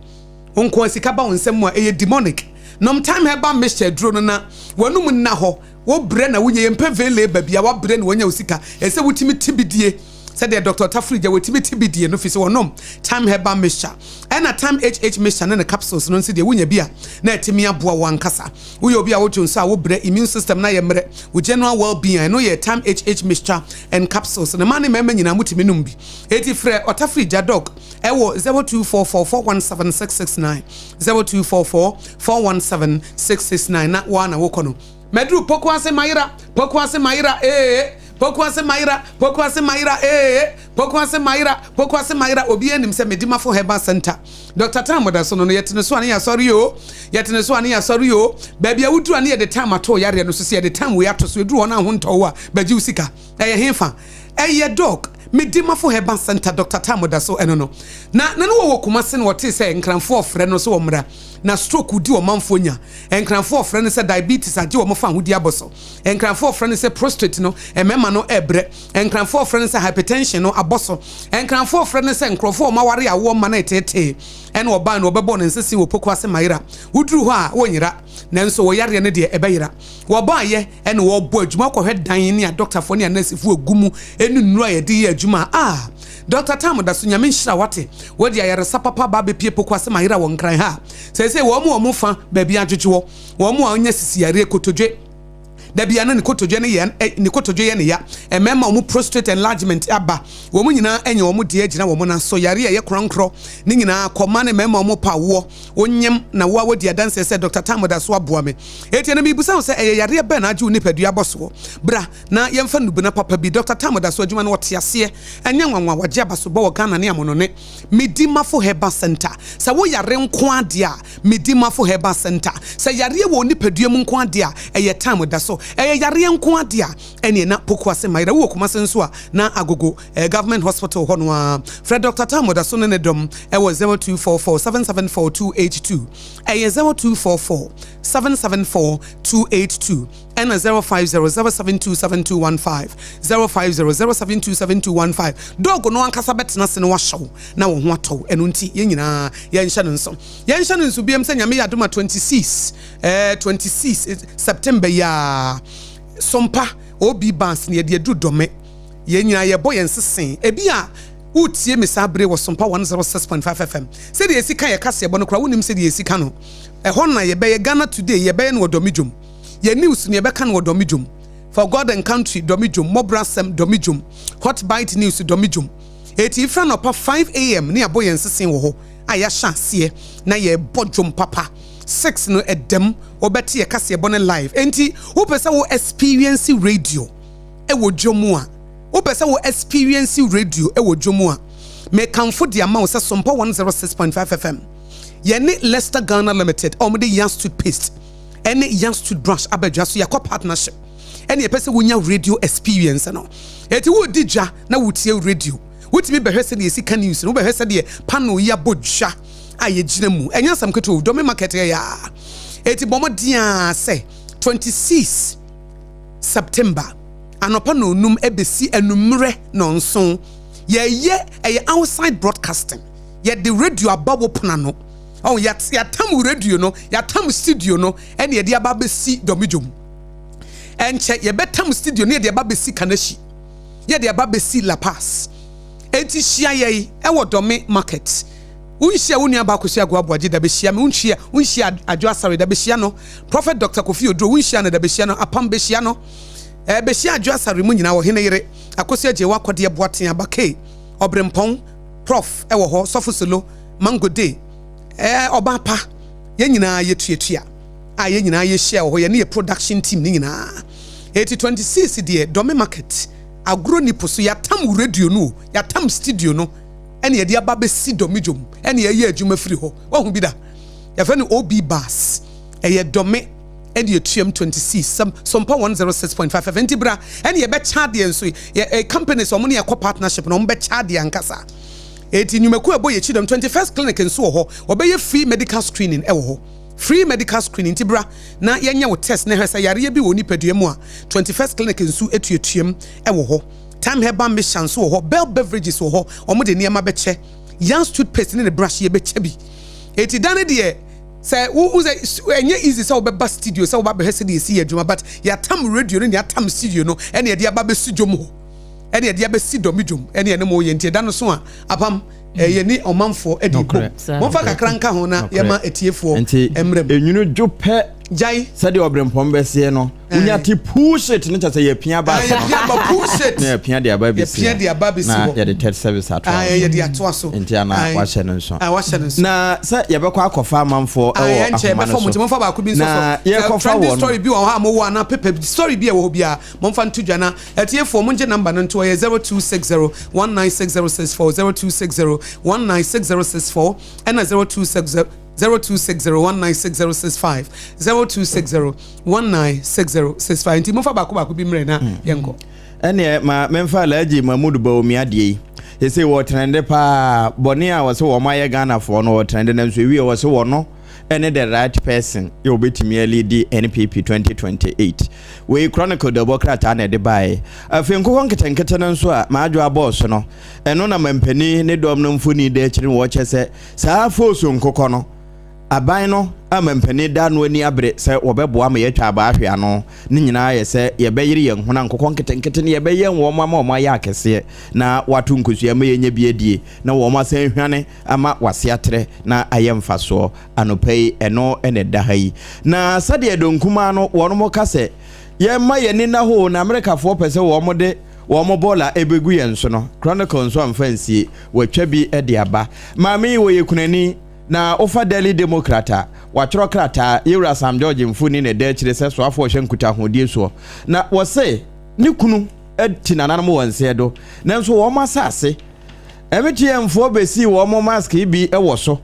S1: wonko asika ba wonsem a eye demonic nom time heba mixture aduro no na wonu mu na ho wo bre na wonye yempe vele ba bia wo bre na wonya usika ese wutimi tibidie said the Dr. Tafrija wetimi tibidie no fi se wonom time heba mixture na time HH mixture na capsules no nsi de wonya bia na etimi aboa wankasa wo ye obi a wo twonso a wo bre immune system na ye mre wo general well-being no ye time HH mixture and capsules na mane mema nyina mutimi num bi eti frɛ Tafrija dog ewo 0244417669 0244417669 na wana wo kono medru pokwase mayira pokwase mayira obi enim se medima for heba center Dr. Tamoda so no yetene so ane ya sorry yo baby awudu ane ye the time ato yare no so se the time we ato so edu ona ho ntowo a baji usika eye hefa eye dog medima for heba center Dr. Tamoda so eno no na no wo kumase no wote se nkranfo ofre no so omra na stroke di o manfo nya enkranfo ofre no se diabetes age o mofa hodi aboso enkranfo ofre no se prostate no emema no ebre enkranfo ofre no se hypertension no aboso enkranfo ofre no se nkrofo o maware awo ma na etete ene oba no obebo no nsese wo pokwase mayira wuduru ho a wonyira nanso wo yare ne de ebeyira wo ba ye ene wo bo adwuma ko hwe dan ne a doctor fo ne a nurse fo agumu enu nnura ye de ye adwuma Dr. Tam da so nyame nhira wate wo de ayare sapapa ba be pie poko ase mahira wo nkran ha se wo mo fa ba bia dwedwo wo mo anya sisi yare kotodwe da bia na ne kotodwe ne ya emema wo prostate enlargement aba wo mo nyina enye wo mo de agina wo mo na so yare ye kronkro ne nyina koma ne mema wo pa wo onyem na wo de adanse se Dr. Tam da so aboa me eti na mi busa se yare be na aju nipadua boso bra na yemfa nubu na papa bi Dr. Tam da so adwuma na wote ase enya nwanwa waje abaso bo Ghana ne amono ne Medimafo Herbal Center sa wo yare nko ade a Medimafo Herbal Center sa yare wo nipadua mu nko ade a eye Tam da so yare nko ade a ene na poko ase mayra wo kuma senso a na agogo government hospital ho no a Fred Dr. Tam da so ne dom wo 0244 774282 0244 774282 and 05007272215 05007272215 dog no ankasa betena se ne wa show na wo ho atɔ enu nti ye nyina ye nhye no nso biem sɛ nyame yadoma 26 September ya Sompa obi bans ne de du dome ye nyina ye boy ensesen ebi a utie mesabre wo Sompa 106.5 FM sɛ de esika ye kase ebo no kra wonim sɛ de esika no ɛhɔ na ye be Ghana today ye be no domidwom ye news ne ye be kan wo domidwom for God and country domidwom mobrasem domidwom hot bite news domidwom eti fra no pa 5 am ne aboy ensesen wo ho aya hyaase na ye bodwom papa 6 no edem obeti ye kase ebo no live enti wo pese wo experience radio e wo dwomu a wo pese wo experience radio e wo dwomu a me kanfo dia ma wo se Sompa 106.5 FM ye ne Leicester Ghana Limited omde young toothpaste ene young toothbrush abadwa so yakọ partnership ene ye pese wo nya radio experience no eti wo digya na wo tie radio wotimi behwese de esika news no behwese de panel ya bodwa aye gina mu enya sam keto do me market ya eti bomodia se 26 September anopa no num ebesi enumre nonson ye outside broadcasting ye the radio ababo pona no ya tam radio no ya tam studio no ene ye de ababesi domidwom enche ye betam studio ne de ababesi kanashi ye de ababesi La Paz enti hia ye wo dome market unhia woni aba Akosua Agwaboaje da be hia me unhia Adwoa Asare da be hia no Prophet Dr. Kofi Odro unhia na da be hia no Apam be hia no be hia Adwoa Asare mu nyina wo hene yere Akosua je wakode boaten abake obrempon prof wo ho sofo solo mango day obapa ye nyina ye tuatua ye nyina ye hia wo ho ye ne production team ne nyina 26 de dome market agro ni poso ya tam radio no ya tam studio no ene ye de aba be si domidwom ene ye adwuma firi ho wa hu bi da ya fa ni obi bas ye dome ene ye tuam 26 Sompa 106.5 event bra ene ye be charge enso ye companies omo ne ye partnership no be charge ankasa eti nyumaku ebo ye chidom 21st clinic enso ho obeye free medical screening ewo ho free medical screening tibra na yenya wo test na hwesa yare bi woni padua mu a 21st clinic nsu etuatuam ewo ho time herbal mission so ho bell beverages wo ho omo de niam abeche young toothpaste ne brush ye beche bi eti dane de say wo enye easy say obeba studio say oba behese de esi adwuma but ya tam radio ne ya tam studio no ene de aba be studiom ho ene de aba si domidwom ene ne mo ye ntie da no so a apam ye ni omanfo edipo mo fa kakranka ho na ye ma etiefo emrem
S2: enwunu dwope
S1: jai
S2: sade obrempom bese no unya ti push it ne chase ye pia ba
S1: ye pia ba push it
S2: na pia de aba bisi
S1: ye pia de aba bisi
S2: na ye de third service atwa
S1: ye de atwa so
S2: entia na wa hye no nso
S1: wa hye no nso
S2: na se ye be kwa akofa amanfo
S1: e wo ahoma mo fa ba ko bi nso
S2: na ye kofa wo
S1: story bi wo ha mo wo na pepe story bi e wo bia mo fa ntudwa na etiefo mo nje number no nto ye 0260196064 0260196064 and 0260196065 0260196065 nti mo fa ba ko bi mre na yenko
S2: ene ma memfa Alhaji Mahmood Bawumia de yese wo trende pa boni a wo se wo maye Ghana fo no wo trende na so wi wo se wo no ene the right person you betimi lead NPP 2028 we chronicle the bokrata na de bae afenko nketenkete no nso a ma adwo boss no eno na mampani ne dom no mfoni de akiri wo chese saa foso nkokọ no aban no amampani da no ani abre se obeboa ma yatwa ba ahwe ano ne nyina ye se ye beyire ye hona nkokon ketenkete ne ye beye wo ma ya akese na watu nkosua ma yenye biedie na wo ma san hwane ama wase atere na ayemfa so anopai eno ene da hayi na sade donkuma no wono mo kase ye ma ye ni na ho na America fo pese wo mo de wo mo bola ebegu ye nso no Chronicle nso amfansie watwa bi e de aba maami wo ye kunani na ofa Daily Democrat watro krata Yewra Sam George mfuni ne de kire se so afo hwe nkuta hodie so na wo se ni kunu etinana mo wanse do nanso wo ma sase emetie mfo besi wo mo mask bi ewo so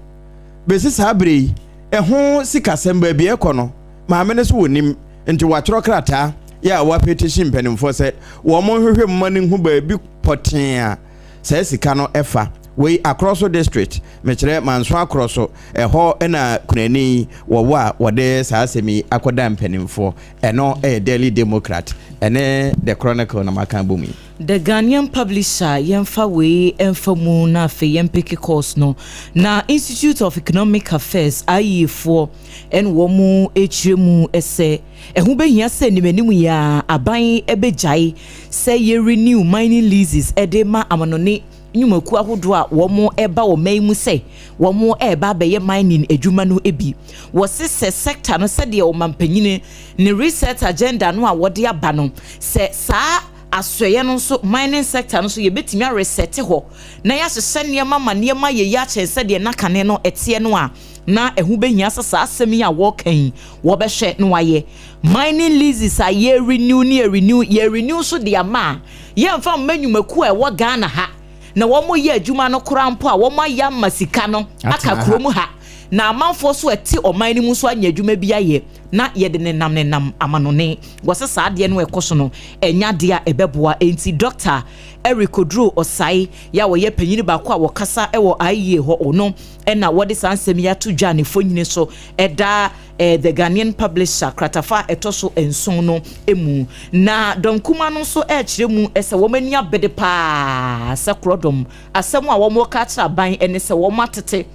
S2: besi sabre ho sikasem ba bi ekono maame ne so wonim nti watro krata ya wa petition penimfo se wo mo hwehwe mmani hu ba bi poten a se sika no efa we across the district mechire manso across eho na kunani wo wode saasemi akoda mpanimfo eno Daily Democrat ene the Chronicle na makambumi
S3: the Ghanaian publisher yemfa we emfamu na fe yempeke course no na Institute of Economic Affairs IE4 en wo mu echiremu ese ehu behia se nimanimu ya aban ebejai se ye renew mining leases edema amanone nyumaku ahodo a wo mo eba wo maimu se wo mo eba beye mining adwuma no ebi wo se sector no se de o mampanyine ne research agenda no a wo de aba no se saa asoye no so mining sector no so ye betimi a reset ho na ya hye niema ma niema ye ya che se de nakane no etie no a na ehu behia sasa asemi a wo kan wo be hye no waye mining leases a ye renew so de ama ye mfa manyumaku a wo Ghana ha na womo ye adwuma no korampo a womo ya masika no aka kromu ha na amanfo so eti oman ni mu so anya adwuma bi aye na ye de ne nam amanone wose saade no ekoso no enya de a ebeboa enti Dr. Eric Odro Osai ya wo ye panyini ba ko a wo kasa ewo aye ho ono na wode sansem ya to dwa ne fonyine so eda the Ghanaian publisher kratafa etoso enson no emu na donkuma no so kire mu ese wo mania bede pa se krodom asem a wo mo ka tra ban ene se wo matete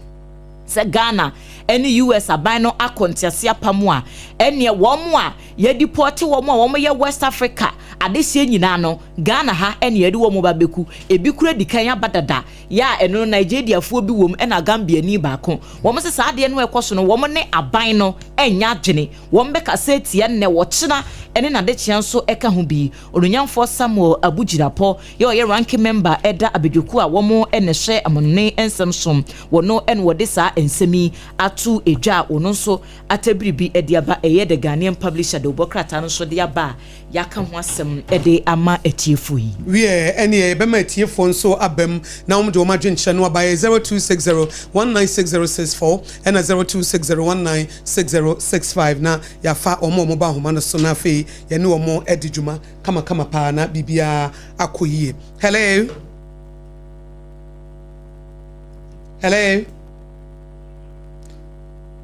S3: se Ghana any US aban no akontiase apamu a ene wo mo a ye deport wo mo a wo mo ye West Africa adesie nyina no Ghana ha ene ye de wo mo babeku ebi kura dikan abadada ya eno Nigeria fo bi wom ena Gambia ni baako wo mo se saade no ekoso no wo mo ne aban no enya dwene wo mo be ka setie ne wo kyena ene na de kyan so eka ho bi Olunyamfo Samuel Abujirapo ye ranking member eda abedwoku a wo mo ene hye amonne ensemsom wo no ene wo de sa ensemi atu edwa ono so atabribi ediaba eye the Ghanaian publisher de Obokrata no so de aba yaka ho asem ede ama etiefo yi
S1: we ene be ma etiefo nso abam na wo de wo madwenche no aba 0260196064 and 0260196065 na ya fa omo ba homa no so na fe ye ne omo edijuma kama pa na bibia akoyie hello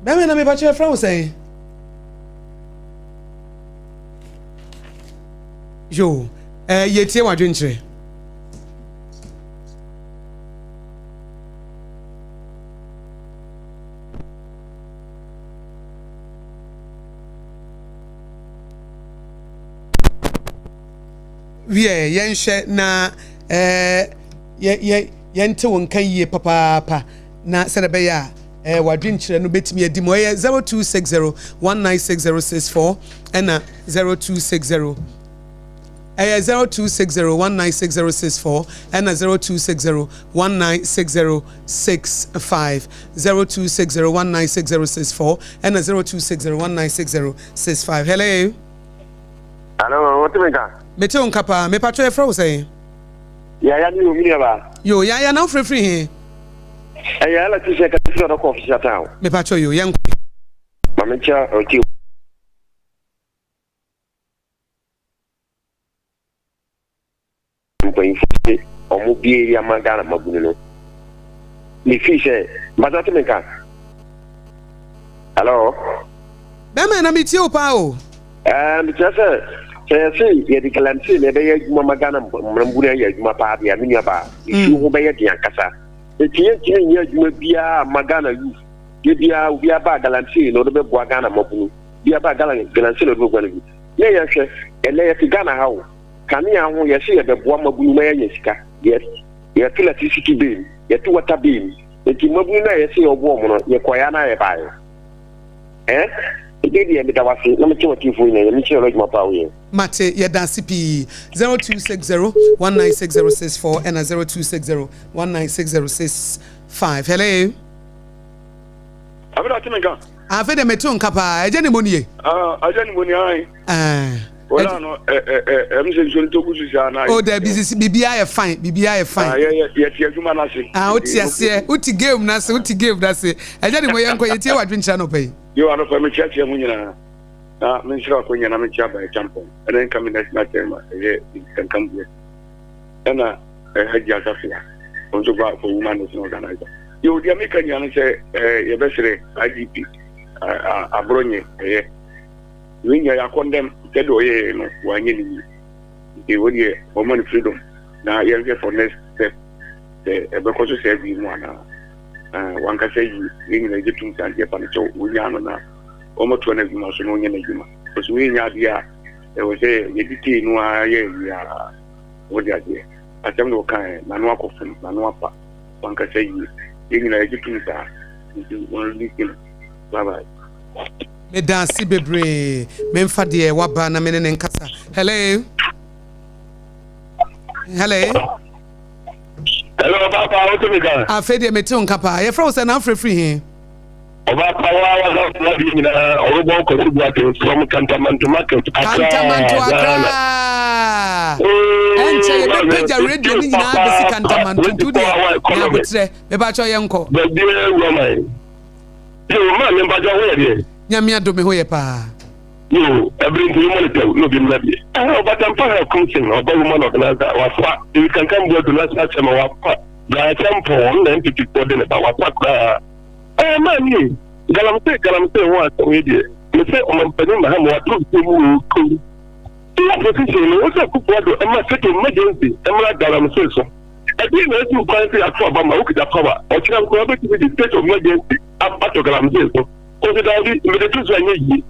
S1: Bame na me bache fra wo say yo ye tie wadwenche wie yenhye na yente wonkan yie papa na serebe ya wadwenkyere no betimi adim oye 0260196064 and 0260196064 and 0260196065 0260196064 and 0260196065 hello
S4: what do you mean?
S1: Mete on kapa me patro e fra wo say
S4: ya ni omi ba
S1: yo ya na free he
S4: ya la ti se ka ti do coffee town
S1: me patro yo yan
S4: ma me cha o ti ko info o mo bi ya magana magunu no ni fiche ba do me ka hello
S1: be me na mi ti o pa o
S4: just say ye di kalanti le be ye magana mbura ye juma pa bia mi ba isu ho be ye di ankasa e tie ye juma bia magana yu Bia we aba galanti no be boa Ghana mabunu. Bia ba galanti no be gwani. Ye yehwe ele ye ti Ghana ha wo. Kane ya ho ye se ye be boa mabunu ma ye sika. Yes. Ye to electricity bill, ye to water bill. Enti mabunu na ye se ye obo mo no ye koya na ye bae. Mate ye
S1: dansi pi 0260-196-064 and 0260-196-065. Hello. I've had a meton capa. I didn't money.
S4: I didn't money. Well, no, I'm saying to
S1: oh, there is BBI fine. BBI fine.
S4: Yes, human.
S1: Uti game, Nasa, Uti game, that's it. I didn't know you're going to what been channel pay.
S4: You are not from a church, Minister when you're not by a champion, and then come in next night, you can come here. And I had your affair. Also, for woman is an organizer. You would make a young say, your best IDP, a bronye, when you are condemned, tell away, one enemy. You would hear woman freedom. Now, you're here for next step. Because you said you want one can say you in the Egyptians and Japan, so we are now almost 20 months. Because we are there, there was a medicine, no, yeah, what the idea. I tell you, kind, Manuako, Manuapa, one can say you in the Egyptians are one bye bye.
S1: Me dansi bebre, memfa de waba na mene nkasa. Hello. Hello.
S4: Hello, Papa. How to me go?
S1: Afede meton kapa. Ye fro se na free here.
S4: Oba Pawa was not in Orubo Kosubuate from Cantamanto Market.
S1: Cantamanto Accra. And say the page radio ni na besi Cantamanto today. Na butre. Me ba cho yenko.
S4: The dear woman. You man me ba jo we dey.
S1: Nyame adome ho ye pa.
S4: You everything you monitor no be maybe. But I'm part of coaching or woman organizer or you can come go to last time or what. The temple then to put in about what man, Galamse, what we did. You say, I'm putting my hand, what to do. Position, what's up? What am I saying? Emergency, I'm like Galamse. I didn't know you can't say a problem. I look at cover. I can't go back to the state of emergency. I'm back to Galamse. Because the truth is,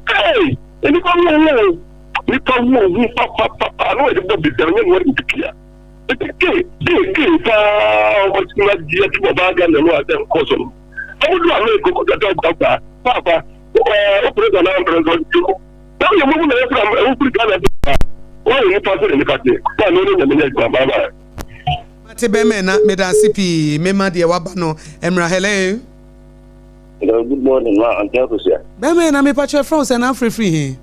S4: hey, and you come along. You come along, you papa, I know it's not the same. What is clear? It's okay. What's not yet to a bag and the law at them, Kosum. I would not make a doctor, Papa, operator, now you're moving away from every kind of. Why are you passing in the country? Why not in the minute? Bye.
S1: Matebemena, Medasipi, Mema de Wabano, Emra Hele.
S4: Good morning, and Akosua.
S1: Bemena, me patch your France and I'm free here.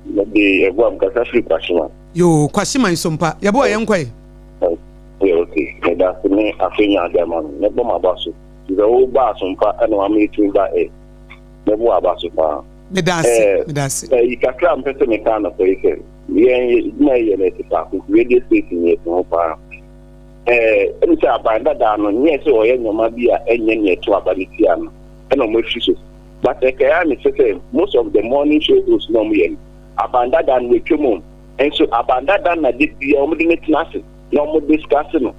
S4: The one got free question.
S1: You question my Sompa, your boy, young quay.
S4: Okay, that's me. I think I'm the man. Never my boss. The old bar Sompa, and I'm meeting by a never about Sompa. Medasi. You can come to me, kind of place. We ain't radio station yet, no power. And so I bind that down on yes, or any Mabia, any to Abaditian, and on which issues. But the Kayan is most of the morning shows no me. Abandoned and we come on. And so abandoned and I did the only nothing, no more discussing.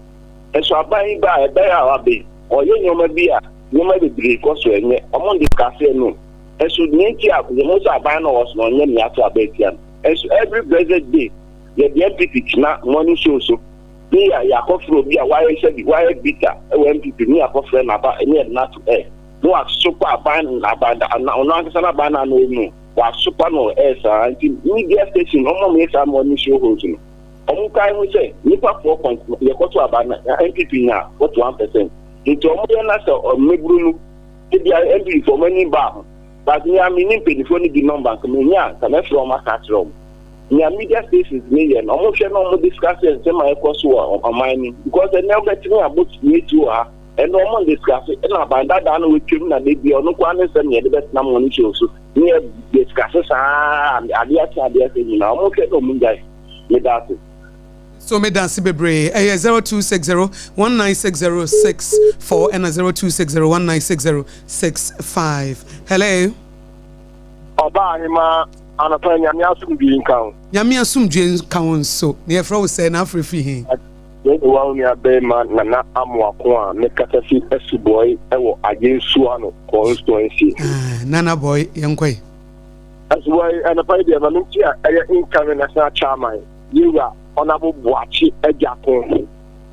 S4: And so I buy a bear bay, or you beer, you might be because we're among discussing no. And so nature, the most abandoned was no any after a betian. And so every blessed day, the MPP now morning shows so. Me, I have to be a wire said, wire bitter, MPP, me, I have friend about any not to air. No, I super abandoned, and now not no. Was super no air, until media station, no more some morning show hosting. Kind we say, Nipa 4 points, you got to abandon MPP now, what 1%. Into a modern or Mebru, the MP for many bar. But me, I mean, penny the number, coming here, come from a cat room. Near media stations, million, almost no discussing semi Akosua or mining, because they never get me about me to her, and no one discussing, and about that down with him that they be on no one and the best number on shows. Near discusses, and Adias, you know, almost no guy.
S1: So me dance bebre 0260-196-064 and 0260-196-065. Hello.
S4: Oba hima anapa nyame asum bi nkan.
S1: Nyame asum dwen kan so. Ne efra wo say na free here.
S4: Well, we are being man, Nana Amwakwa, Nekatasi, Esu boy, Ewo, against Suano, constituency.
S1: Nana boy, young quay.
S4: That's why, and if I did, I'm not here, I am incoming as a charmer. You are honorable Boachi, a Japon.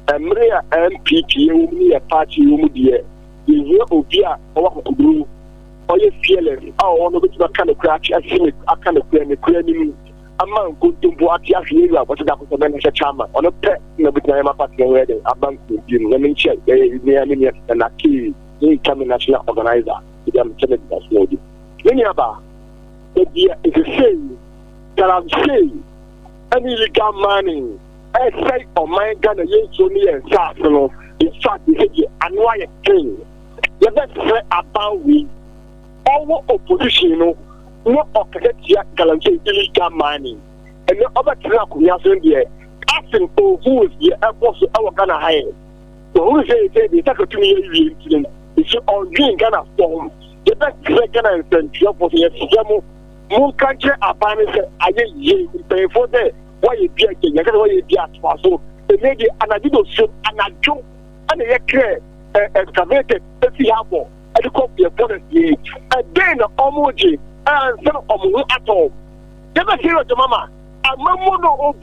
S4: And Maria MPP, me a party, you dear. You will be a blue, or you fearless. I want to be a kind of crash, I think I kind of clear a man good to Boachi, you are what that was a manager charmer. On a pet, no, but I am a party already. A bank with you, let me check. They near me and a key, incoming national organizer. I'm telling you that's no. Many about. It's a shame that I'm saying any legal money. I say, oh my God, it's only a start. In fact, it's an wire thing. Let's say about we, our opposition, no occasion guarantee illegal money. And the other track we are saying there, asking who is the airport our Ghana hire. So who say they take a 2 year incident? It's on green Ghana form. The best Ghana and Central for the Moon country upon it, I didn't pay for that. Why you be a king? Why you be a so the lady and I didn't shoot and I joke and a clear excavated the Fiabo and the copy of policy. And then almost and some of at all. Never hear the mama. A mamma no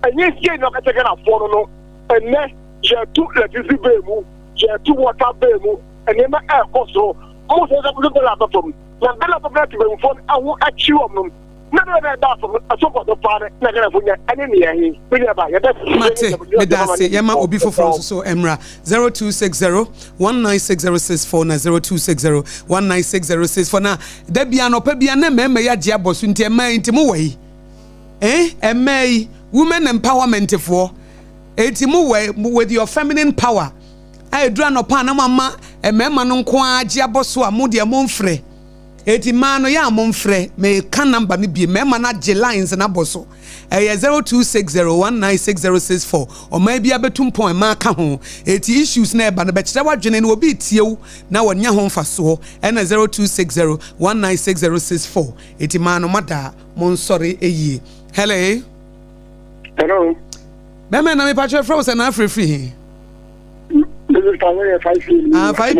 S4: and yes, you're not a second of follow and then you're two electricity bemu, you're two water bemu, and then my air also. Most of the people are from. Now, the level of the phone, I will achieve them. Never that from a support of father, Nagabunya, and in the end,
S1: Medasi, Yama Obi for France, so Emra 0260 19606 na 0260 19606 for now. Debiano Pebiana Meya Diabos into a man into way. A May women empowerment for a with your feminine power. I dran upon a mama, a memma non qua Diabosua, Mudia Monfre. Eti mano ya monfre me kan number ni bi me na je lines na boso 0260196064 or maybe abetum point ma ka ho eti issues na eba na be kire wadwene na obi tiew na wonya ho mfaso na 0260196064 eti mano mada mon sorry eyi hello me na me patch from say na free 5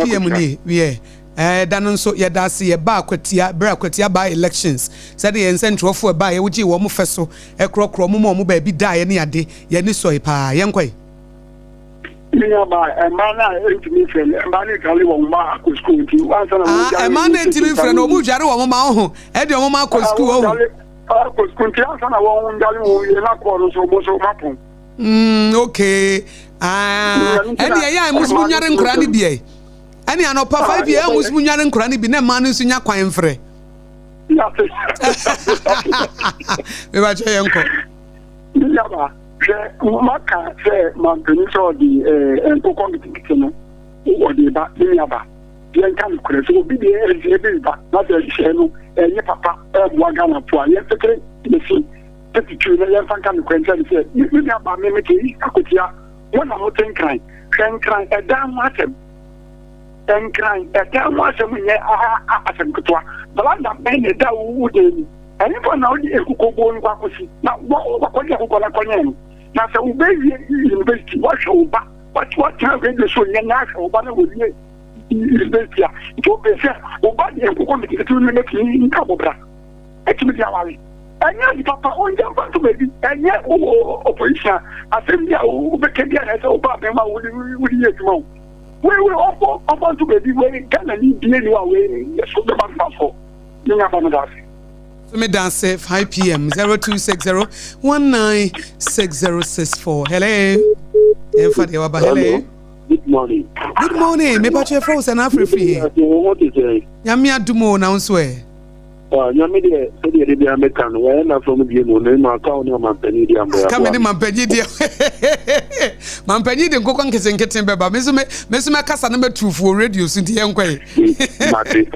S1: p.m. ni we dan so ye da se ye ba kwatia bra kwatia ba elections said ye central for ba ye wuji wo mo feso ekrokro mo ba bi da ye ne ade ye ni so pa ye nkwai
S5: minya ba mana entimi friend mana kali wo ma ko school ti wan sana wo
S1: mana entimi friend o mu jare wo ma ho e de wo ma ko school o
S5: ko school ti sana wo ndali wo ye na ko so mo so mapon
S1: okay eni ya musmu nyare nkura ni bie ani anopa 5 years musmu nyare nkura ni bi na ma no sunya kwan mfre me ba che yenko
S5: ya ba je maka se mampeni so di enkoko ngitikite no o de ba ya ba bien kan kure so bi de e be ba na de se no enye papa e bo Ghana po a ye sekre de si petitu na ye fan kan kwenta de se mi ya ba me ti akotia wona mo tenkran e dan matem tenkran e dan matem nye asem kutwa balanda bene da wu de ni ani po na odi ekuko bo nkwa kosi na wo ko je ko la konyen na se u be university wa show ba what time de so nya na show ba na wo ni university to be se o ba de ekuko mi ti tu ni me ki nka bo bra e ti mi dia wale anya di papa on jam ba to be anya opposition asem o be ke dia na se o ba be ma wo ni etimo we offer to be we Ghana ni die ni wa we so be ma for ni nya ba no da
S1: so me dance 5 p.m. 0260 196064 hello Fadi wa ba hello
S4: good morning
S1: me pa che frozen free yami adumo na nso e
S4: nyame de de bia mekan we na from die no na account no mampani dia mbo
S1: ka me ne mampani dia mampani de nkokon kesenketen beba me so me kasa na metufu radio so die enkwai
S4: mate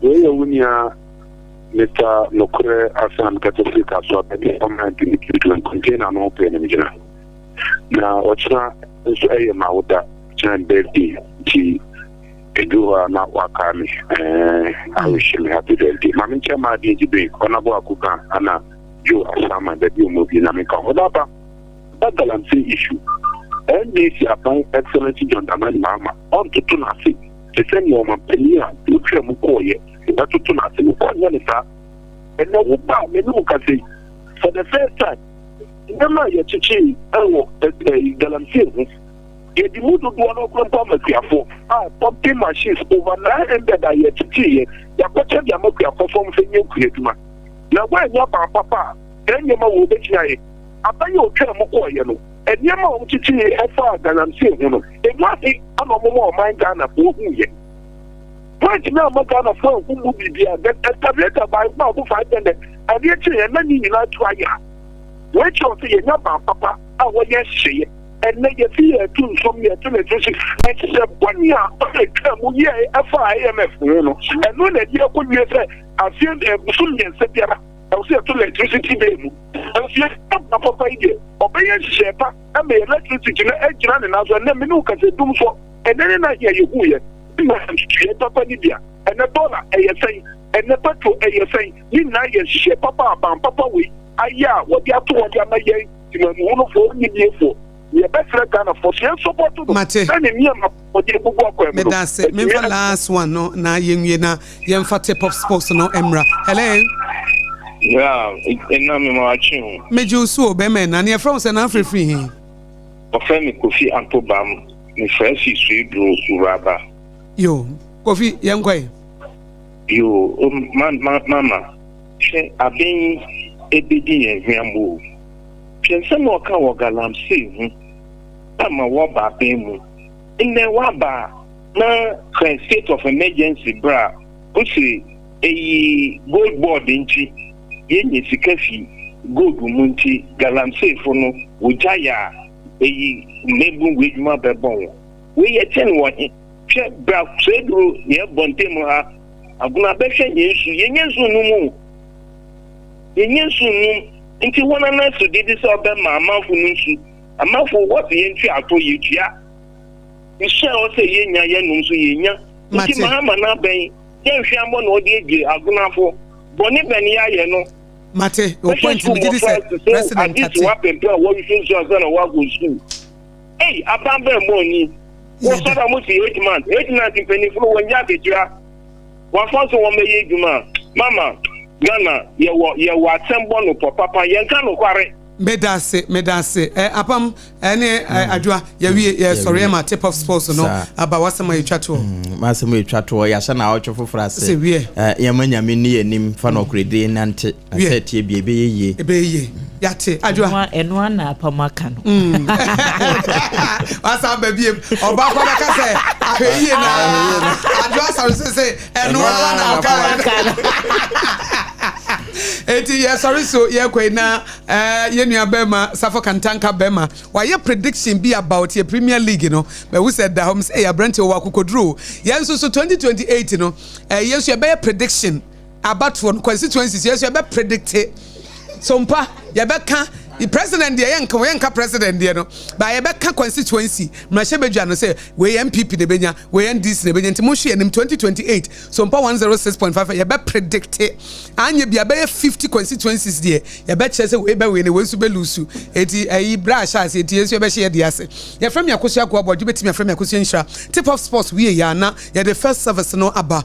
S4: we ya unia meta nokre asan katofika so be comment ni kitu container no pe ne mjina na ochna so ayi mawda chan birthday ti Adwoa na wakami I wish him happy birthday. Mami chama di jibe Honorable Akuka ana Adwoa Asare Apam Daa movie na meka hodaba that galamsey issue NDC upon Excellency John Daman Mama on to Tunasi. The same woman, Penia, Mukoye, that's to Tunasi, Mukoyanisa, and no Upa, Menukasi. For the first time, Nama Yachichi, Galamsi, yet the mood of one of Compomakia for pumping machines over 900 Yachichi, Yakocha Yamokia for something new creative. Now, why not Papa? Then Yama will be here. After you come Mukoyano. And Yama Chichi, as far as I'm saying, it was a more mind Ghana for who yet. Right now, Ghana for who will be there, that established by Papa 500, and yet, and many in our trial. Which of the number, Papa, our yes, she, and make a fear to some year to electricity, except 1 year, FIMF, and when a year could be said, I feel a Sunday September. I was here to electricity baby. I was here to Papa idea. Obey Shepa, and the electricity and as a Naminuka said, do so, and then I hear you here. Papa Nidia, and a dollar, ASA, and the petrol ASA, in Naya Papa, Papa, we, what you have to what you are making, you know, for me for. We are better than a for support to
S1: Mate. That's it. Remember last one, no, na yena, yemfa tip of sports, no, Emra. Hello.
S4: Yeah, and I'm watching.
S1: Major so, Bemen, and your friends and Afri free.
S4: Ofemi Kofi Antobam, the first is Uraba.
S1: Yo, Kofi, young boy.
S4: Yo, Mama, she a being a bidding and Rambo. Piensa no ka wagalam see, I'm a waba bemu. In the waba, na state of emergency bra, pussy a gold board inchi. Yenye sikafi gold munti galamse fono wujaya mebu wejuma bebon we yeten woni hwe bra sedro ye bontem ha aguna behwe yenyensu numu nti wona na so didi so be ma amanfo nsu amanfo what yentwi ato yetua ishe o se yenya yenum so yenya nti mahama na ben yenhwe ambo na odi ege agunafo boni beni ya ye no
S1: Mate, your point to me is President Kati.
S4: Hey, Abambe money. What's that? I'm 8 months. 8 months in penny for 1 year. One for 1 year, Mama, Ghana, you were temple for Papa Yankano Quarry.
S1: Medase apam ene adwa ya sorry ma tip of sports no aba wasama yetwato
S2: masama yetwato ya sana awcho fofora se ya manyame ni enim fa no krede nante asete
S1: ebeye yate adwa
S3: eno na apam aka no
S1: wasa babie oba kwa beka se aheye na adwa say eno na aka eti ya sorry so ye kwena yenua bema Safo Kantanka bema why prediction be about your Premier League, you know, but we said that home say Abrante Wakukodru yes so 2028, you know, yes you be prediction about one constituencies, yes you be predicted Sompa yabeka the president there yanka president there no but yabeka constituency mrashebedwa no say we MPP de benya we NDC de benya ntimohwe enim 2028 Sompa 106.5 yabe predict anye bia be 50 constituencies there yabe che say we be we ne we su be lusu eti ayi brash as eti yesu be share there ase ya from Akosua ko abodu betimi from Akosua nhira tip of sports we ya na ya the first service no aba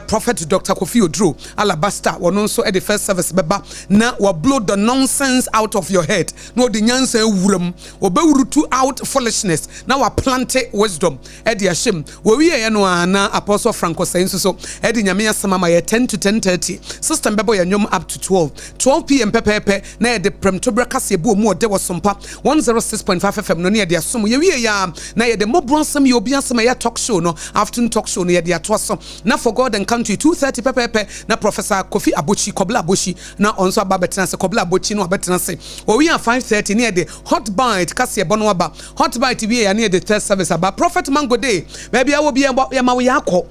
S1: prophet Dr. Kofi Odro Alabasta wono nso the first service beba na wa blow the nonsense out of your head no the nyansa ewuram obewurutu out foolishness na wa plant wisdom e de ahyem wo wie ye no ana apostle Franco sayinso so e de nyame asama ye 10 to 10:30 system bebo ye nyom up to 12 p.m. pepepe na ye de premtobra kase bo mu ode wo Sompa 106.5 FM no na ye de asom ye wie ya na ye de mobron ye obi asama ye talk show no afternoon talk show no ye de atoso na for God and country 2:30 pepepe na Professor Kofi Abochi Kobla Abochi na onso ababetena se Kobla Abochi no abetena se we are 5:30 near the hot bite kase bono aba hot bite we are near the third service about Prophet Mango Day maybe I will be about ya yakọ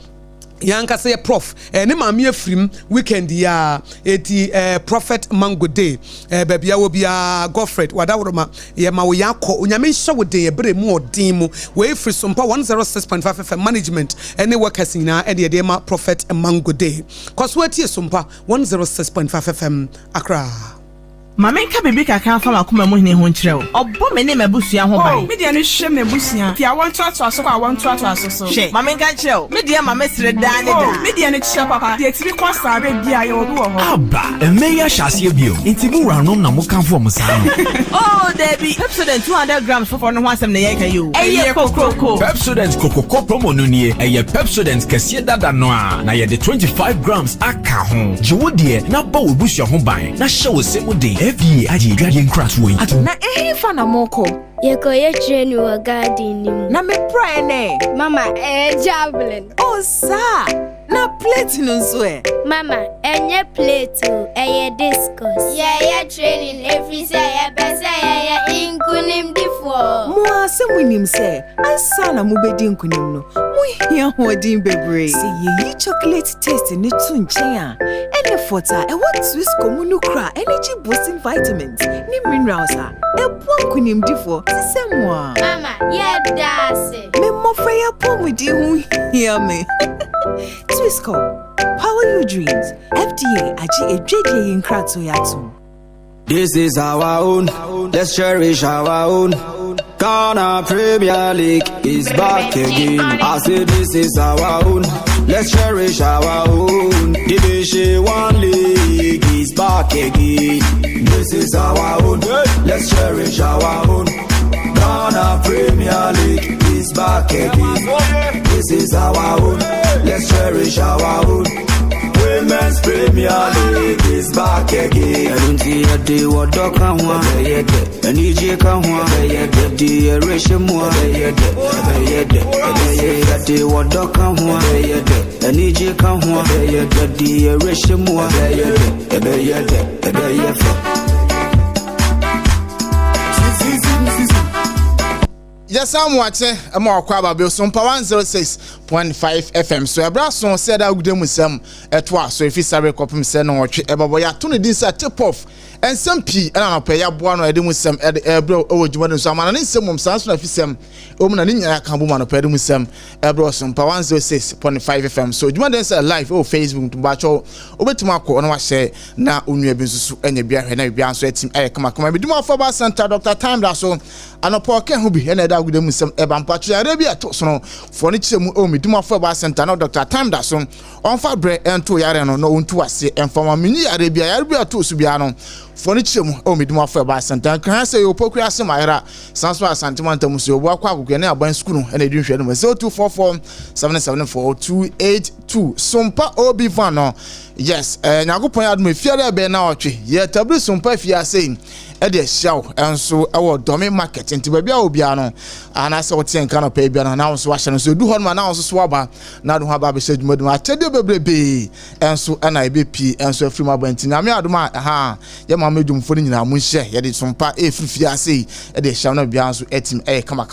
S1: yanka say prof ne maame afrim weekend ya eti Prophet Mango Day baby I will be Godfred wadaworoma ya ma we yakọ onyame hye wo de ebre mu odin mu we free Sompa 106.5 FM management any workers na e de ma Prophet Mango Day cause we tie Sompa 106.5 FM Accra.
S6: Mama nka bibi kakra fa makoma mu hene ho nkyerɛ wo. Ɔbɔ me ne mabusua ho ban.
S7: Me dia no hwɛ me busua. Fi awon to aso kwa awon to aso so.
S6: Hwɛ, mama nka kyerɛ wo. Me dia mama sere daa ne daa.
S7: Me dia no kyerɛ papa. Dia tiri kwa sabe bia ye obi wo ho.
S8: Aba, emeya hyase bio. Intimu ranom na mokanfo mo saa.
S6: Oh, Debbie. Pepsodent 200 grams for no ho asɛm na yɛ ka yo. Eye kokoko.
S8: Pepsodent kokoko promo no nie. Eye Pepsodent kɛse dada no a. Na ye de 25 grams aka ho. Jiwo na ba wo busua ho ban. Na hye wo se mo de. FDA aje edwade nkratwo yi.
S6: Na fa na moko.
S9: Ye training wa garden ni mu.
S6: Na me pray ne.
S9: Mama, javelin.
S6: Oh, sa. Na plate no so e.
S9: Mama, enye plate o, discus. Ye training every say ye bese ye inkunim difo.
S6: Mo asemunim se, ansa na mo bedi nkunim no. Mo hia hodin bebre. Se ye chocolate taste ni tu nchen a. Ene fota e what Swiss comunu kra energy boosting vitamins ni minerals a. E po nkunim difo. Sisemwa.
S9: Mama, ye dase.
S6: Me mo fa ya pomudi hu hia me. Twisco, power your dreams. FDA aji ejege yin krato yatu.
S10: This is our own. Let's cherish our own. Ghana Premier League is back again. I say this is our own. Let's cherish our own. Division 1 League is back again. This is our own. Let's cherish our own. Ghana Premier League is back again. This is our own. Let's cherish our own. Women's Premier League is back again. I don't see a day what dog can want. And EJ can want. The ration more. A day what dog can want. And EJ can want. The ration more.
S11: Yes, I'm watching a more crab bill Sompa 106.5 FM. So, a brass on said I would do some at once. So, if it's a recopim send or Eboya, Tony this at tip off and some P and I'll pay up one or I do with some at the airbro over Juman. So, I'm an instant sans of some woman and in a cambuman of Pedum with some airbro Sompa 106.5 FM. So, Juman is live over Facebook to batch over to Marco and I say now Unia Busu and your beer and I be answered. I come up. We do more for Center Dr. Time that so and a poor can who be and with them with some Ebam Patria Arabia to so for niche me do my for center no Dr. Time that so on fabre and to Yarano no to us and for my mini Arabia to Subiano for niche me do my for center can I say you pokra Samira Sanswa Santimanta Musio Waka Gana by school and a dream 0244 774 282 Sompa Obi Vano. Yes, and I go point out me fear be now yet tablu Sompa if you are saying Eddie show and so our domain market into baby obiano and I saw 10 kind of pay biano now so watching so do man now so swaba now do have a said modern I tell you baby and so NIBP and so free my bentin I mean aduma aha ya ma medum for ni na mun share ya de Sompa e frifia say Eddie show no bia so etim come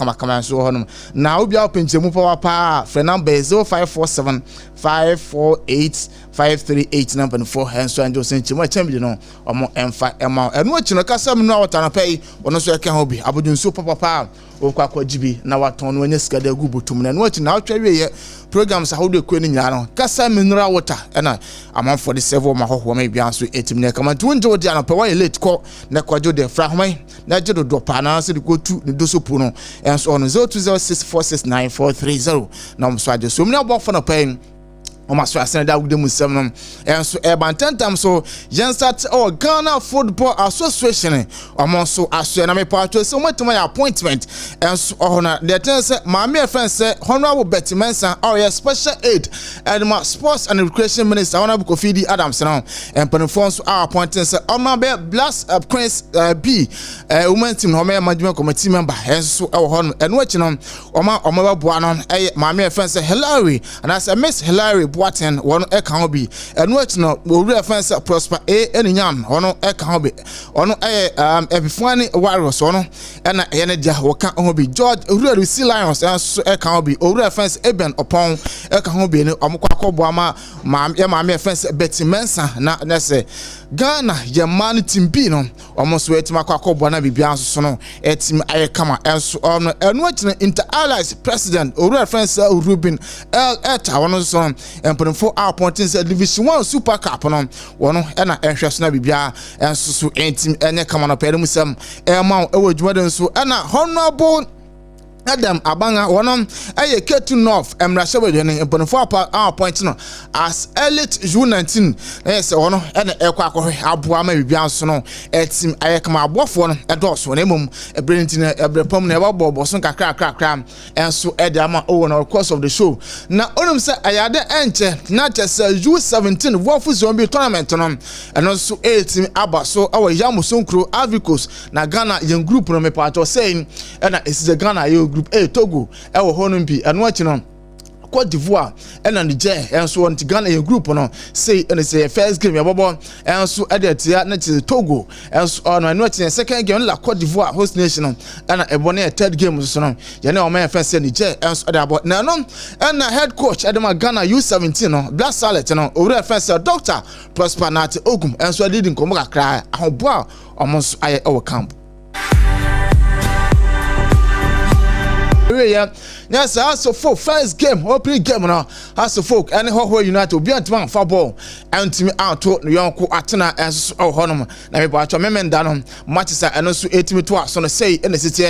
S11: so honum now obi open chemu power pa friend number 0547 548 538 number 4 and so and just send chemu chambi no omo emfa ema enu achino kasa no awata na pay ono so eka ho bi abodun so papa okwa jibi na waton no anya skada gu botum na no achi na atwa we programs how do kwani nya no kasa mineral water na amam for the several ma hoho ma bia so etim na kama tu nje odi ana pa late call na kwajo de fra hman na jedo do pa na se go tu ne do so pu no enso ono 0206469430 na mo so aje so mna bo for na pay Omaso asene da wudem nsem no enso ebantantam so yen start Ghana Football Association omonso aso na me pato so motima ya appointment enso ohona the thing say maame friend say honorable Betty Mensah or special aid and my sports and recreation minister honorable Kofidi Adams now and penfons are appointing say omabe blast Prince B women team home management committee member enso ohon eno achi no oma boa no maame friend say Hillary and as Miss Hillary Waten one eka obi enu etino owura offense prosper eninyam ono eka obi ono ebifuani warriors ono ena ene dia woka obi George owura Sea Lions eka obi owura offense Eben Opon eka obi ni omkwa akobo ama maame offense Betty Mensah na nese Ghana ye man team B no almost wait makwa bona bibia so no team ayekama enso ono enu inter allies president Owura France Ruben L Eta wono so emponfo appointing said division 1 super cup no wono na ehwe so na bibia enso so team enye kama no pere musam ma ewo dwumaden so na honorable Adam Abanga wonom eye Ketu North Emrashawe ne emponfo appoint no as elite U19 yes wono na ekwa akohwe aboa ma bibia so no team ayekama abofo no edoso na emom ebrentina ebrepom na ebobo so kakra enso edama owo na course of the show na onum se ayade enche na chese U17 Wolf Zombie tournament no eno so team abaso awa Yamusonkro Avicos na Ghana yen group no me pato saying na esize Ghana group A Togo ewo honum bi eno achi no Cote d'Ivoire and Niger and so on Ghana a group no say and say first game yabo and so adetia na Togo and so on no second game la Cote d'Ivoire host nation and a bonne third game so no ye na o man first Niger and so about na no and head coach Adema Ghana U17 no Black Sallet no Owura first Dr. Prosper Nat Ogum and so leading komo kakra ahoboa almost aye our camp. Yes, also for first game, opening game now. Also folk, and Hoho United will be at one for ball. And to me out to Yonko Atena as oh honum. Now we watch a memendano matches and also 8 me twice on the say in the city.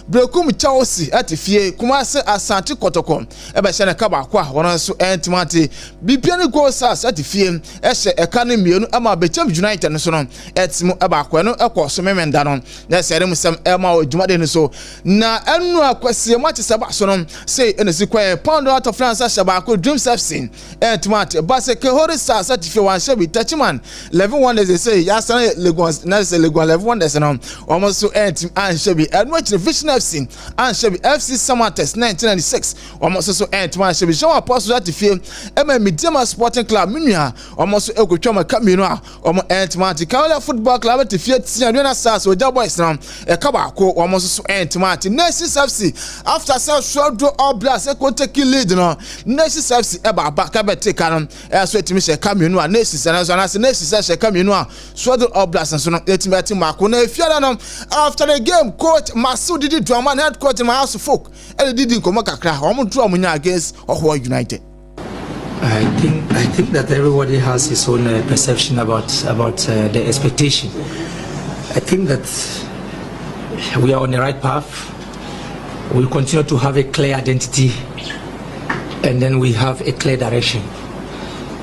S11: Brokum Chelsea at the Fie, Kumase Asante Kotoko. Ebashana Kabakwa, one also antimati. Bipiani goes us at the Fie, Eshe Economy, Ama Becham United and so on. Etimo Abaquano, a course memendano. That's some Emma or Jumadin so. Na Enua question matches about so say in the sequence pound out of France Shabako Dreams FC and Tomate Baseke Hori Stars at if you want to be touchman 11-1 as they say Yasana Legons Nasa Legon 11-1 that's almost so and team and Shabby and watch the Vision FC and Shabby FC Summer Test 1996 almost so and Tomate Shabby show apostle at the field Midema Sporting Club Minia almost Okochoma Camino almost and Tomate Kaula Football Club at the field Siena Stars or Doughboys now a Kabako almost so and Tomate Nessus FC after self all blast e ko take lead no Nessus FC eba back abete kan so etimi she Camino a Nessus and so Nessus she Camino a so all blast so no etimi ati mako na efiada no after the game coach Masu didi drama head coach my house folk e didi nkomo kakra omo draw munya against Odehyieba United.
S12: I think that everybody has his own perception about the expectation. I think that we are on the right path. We continue to have a clear identity, and then we have a clear direction.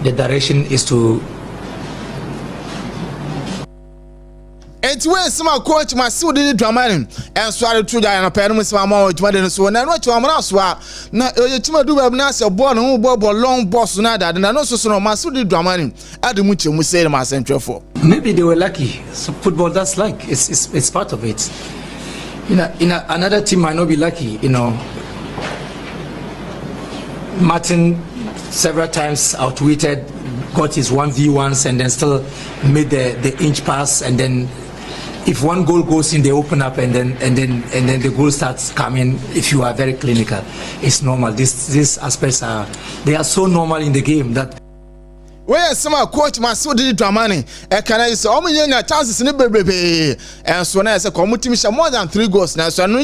S12: The direction is to.
S11: It's when some coach Masu did dramatic and swallow to die and a pair of Sama so and I know to Amaraswa. Now, you do have Nasa born who bob or long boss nada, and I know so Masu did dramatic. I do much you say my central for.
S12: Maybe they were lucky. So football, that's like it's part of it. In another team might not be lucky, Martin several times outwitted, got his 1v1s and then still made the inch pass, and then if one goal goes in, they open up and then the goal starts coming. If you are very clinical, it's normal. These aspects are so normal in the game that.
S11: Where some coach Masu did dramani, can I say, oh, chances in the baby, and so as a community more than 3 goals now, so no,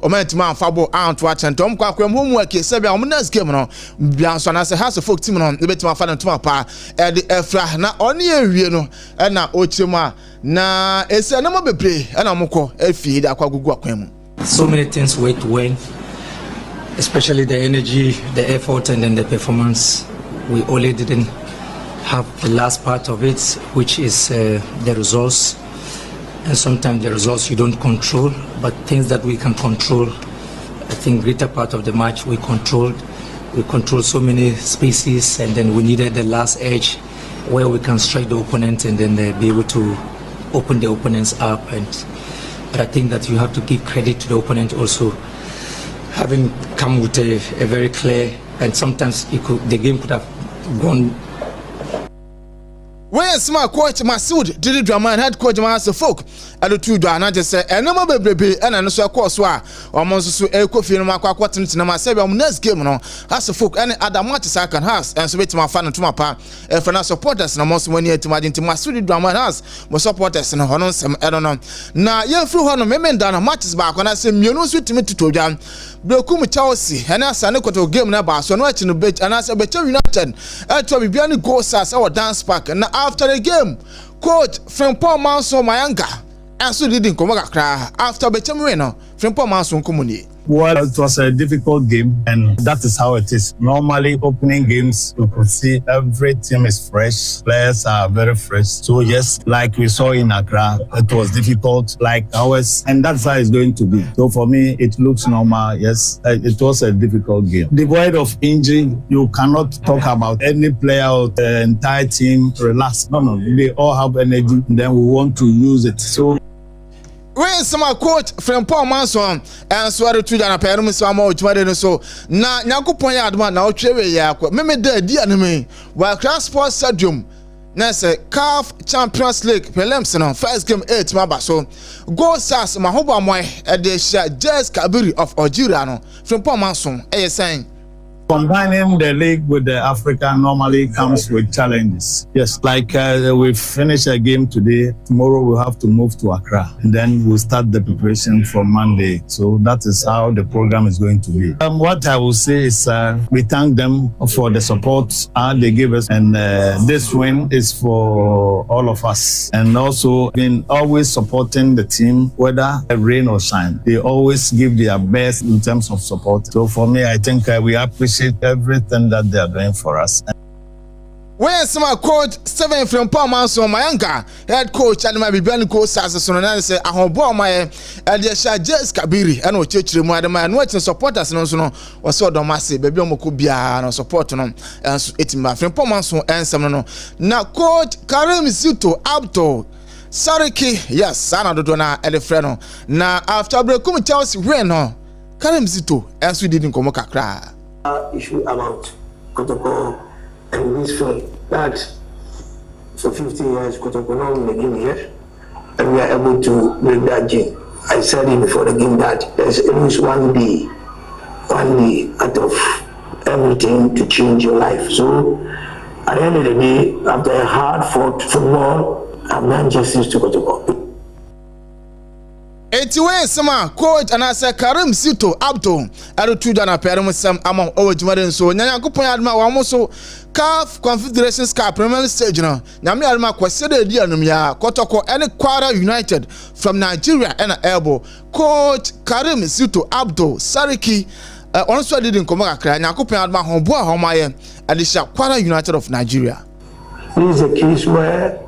S11: or meant man Fabo out watch and Tom Quack homework is 7 minutes game on Bianson as a house of folk team on the bit of my father to my pa at the Efra, not only a real and now Ochima. Na it's a number of play and I'm a feed aqua.
S12: So many things wait to win, especially the energy, the effort, and then the performance. We only didn't have the last part of it, which is the results. And sometimes the results you don't control, but things that we can control. I think greater part of the match we controlled. We controlled so many spaces, and then we needed the last edge where we can strike the opponent and then be able to open the opponents up. But I think that you have to give credit to the opponent also, having come with a very clear, and sometimes the game could have gone.
S11: when smart coach Masood did drama and head coach Master Folk at the 2 dwana just say and no baby and I so course wa almost so Kofi no makwa na ma say next game no as Folk any other matches I can has and so my fan to my pa for na supporters na most money to imagine to Masood drama has mo supporters no hono sem I don't know na ye fru hono memenda na matches back when I say mienu so timi to dwan Blokum Chelsea and Asane koto game na ba so no achi no bet and as Becha United to be biani goals as our dance park and after the game coach Frimpong Manso Mayanga and so didn't come back after Becha Marino Frimpong Manso Komuni.
S13: Well, it was a difficult game, and that is how it is. Normally, opening games, you could see every team is fresh. Players are very fresh. So, yes, like we saw in Accra, it was difficult, like ours, and that's how it's going to be. So, for me, it looks normal. Yes, it was a difficult game. Devoid of injury, you cannot talk about any player or the entire team relax. No, they all have energy, and then we want to use it. So,
S11: when some coach Frimpong Manso and so are to Jana Perum so much so na Nyankopon ya adma na otwewe ya akwa meme da di aneme wa transport stadium na say CAF Champions League prelims no first game 8 maba so go sas mahoba moy e de sha Jazz Kabiri of Algeria no Frimpong Manso e saying
S13: combining the league with the Africa normally comes with challenges. Yes, like we finish a game today, tomorrow we'll have to move to Accra, and then we'll start the preparation from Monday. So that is how the program is going to be. What I will say is we thank them for the support they give us, and this win is for all of us. And also been always supporting the team, whether rain or shine. They always give their best in terms of support. So for me, I think we appreciate everything that they are doing for us.
S11: When some coach 7 Frimpong Manso Mayanga head coach and my bibian coach as so na say ahobo my e de sha Jazz Kabiri and ochechire mu adema no wetin supporters no so no was so domase baby omoko bia no support no enso etima Frimpong Manso ensem no na coach Karim Zito Abdul Sariki yes sana dodo na elefre no na after breakum Chelsea win no Karim Zito enso didn't come kakra
S14: issue about Kotoko and this film that for 15 years Kotoko now in the game here and we are able to break that gene. I said it before the game that there's always one day out of everything to change your life. So at the end of the day, after a hard fought football, I'm not just used to Kotoko.
S11: Etiwe sama coach anasa Karim Zito Abdul arutu dana perum sam among Odehyieba so Nyankopon adma wa mo so CAF Confederation Cup Premier Stage no nyame adma kwasede di anum ya Kotoko any Kwara United from Nigeria and elbow coach Karim Zito Abdul Sariki also didn't come akra Nyankopon adma hobo a homaye adisha Kwara United of Nigeria.
S14: This is a case where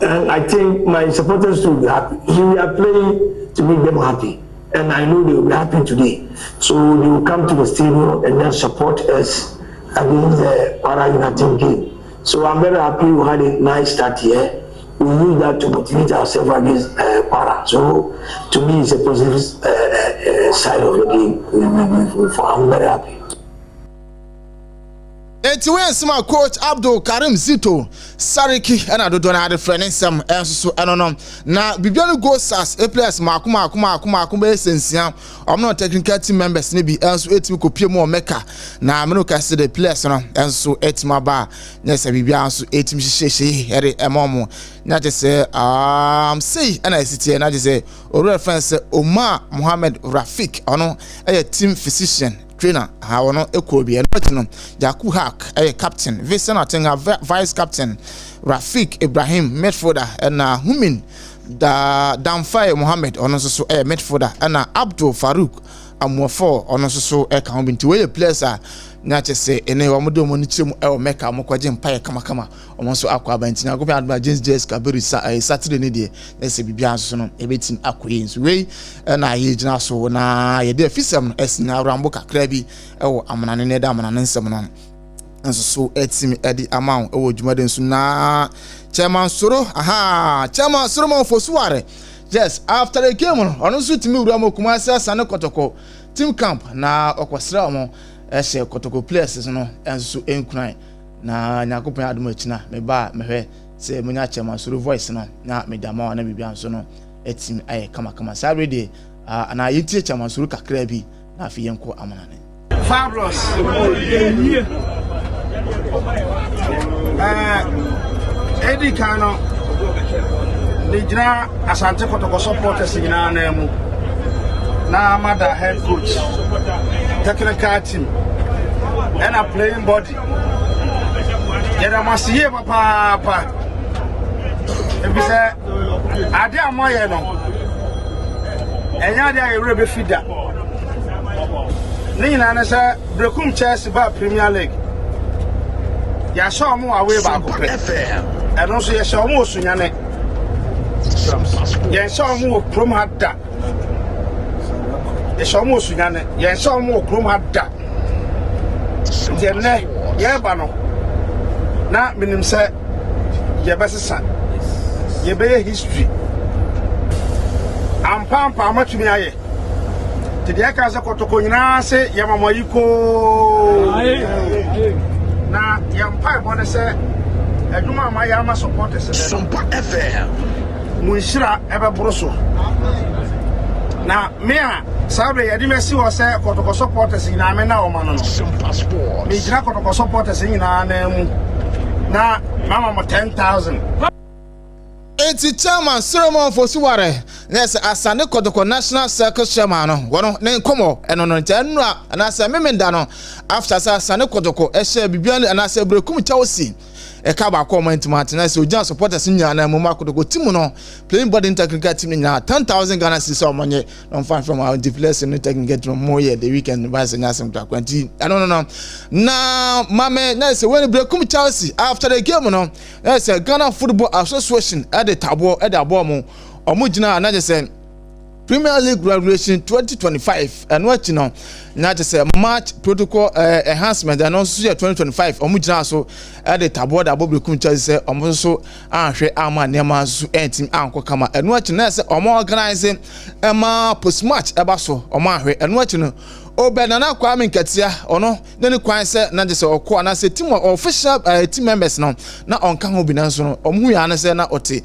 S14: and I think my supporters will be happy. We are playing to make them happy, and I know they will be happy today. So they will come to the stadium and then support us against the Para United game. So I'm very happy we had a nice start here. We use that to motivate ourselves against Para. So to me, it's a positive side of the game. I'm very happy.
S11: Etiwe sama coach Abdul Karim Zito Sariki and Adodo na friend nsem enso enono na bibiano go sas a players makuma sensia omno technical team members ne bi enso etimi kopie mu omeka na ameno ka se the players no enso etima ba na se bibia enso etimi hihye ere emomo na je se say and I sit here na je se o reference Omar Mohammed Rafik ono team physician trainer how no ekobi and no Jaku Hak captain Vincent Atenga vice captain Rafik Ibrahim midfielder and Humin da Damfai Mohammed on also midfielder and Abdul Farouk Amwafo on also can be to players are not to say any wamudo monichim meka mokwaje mpaye kama omonso akwa bantina go be adma Jazz Kabiri Saturday ni de na se bibia so no ebetin akoye nso we na ye gina so na ye de fisam esna rambo kakra bi amanane ne da amanane nsem no nso so etimi edi amount Odehyieba nso na chairman soro chairman soro mo fosuare yes after the game on so timi wura mo kuma Asane Kotoko team camp na okwasra mo Kotoko players no enso enkran na Nyankopon adom achina me ba mehwe say munya chairman so voice no na medama na bibia so no etim aye kama Saturday ana yiti chairman so kakra bi na afi yenko amanane
S15: fabulous Eddie Kano the Jina Asante Kotoko supporters in Anemu na Mada head coach technical team and a playing body yɛda masiye papa ebi sɛ ade amoye no enya de ayewre be fida ni nyina ne sɛ Brekum Chelsea ba Premier League ya show mo away ba ko pɛ ɛno so yɛ show mo osunyane yɛ show mo krom hada yɛ show mo osunyane yɛ show mo krom hada yɛne yɛ ba no na minim sɛ yɛbɛsesa yɛbɛyɛ history ampa amatumi ayɛ te deɛ ka sɛ kɔtɔkɔ nyinaa sɛ yɛmamɔyi koo na yɛmpa ɛbɔ ne sɛ adwuma ama yɛ ama supporters ne Sompa FM mu nhyira ɛbɛboro so na me a saa bɛ yɛde mɛsi wɔ sɛ kɔtɔkɔ supporters nyinaa me na ɔma no megyina kɔtɔkɔ supporters nyinaa na mu na mama mo 10,000
S11: Enti chairman Solomon Fosuware yes Asane Kotoko National Circle chairman no wono ne nkomo eno no ntanu anase memenda no after Asane Kotoko ehye bibian anase Brekum Chelsea e ka ba ko mantimate na se ojan supporters nyina na mama Kotoko team no playing body technical team nyina 10,000 Ghana cedis o monye no fan from our defense no technical team more year the weekend ba se nya sem to akwanti no na mame na se when Brekum Chelsea after the game no na se Ghana Football Association at the tabo at the abomo omugina na je se Premier League graduation 2025 and what you know na je se match protocol enhancement and also 2025 omugina so at the tabo da Brekum Chelsea omo so ahwe ama nema so entim anko kama and what you know se omo organizing post match eba so omo ahwe and what you know Obenana Kwame Nketia ono ne kwan se na je se okọ na se team official team members no na onka ho bi na so no omu ya na se na ote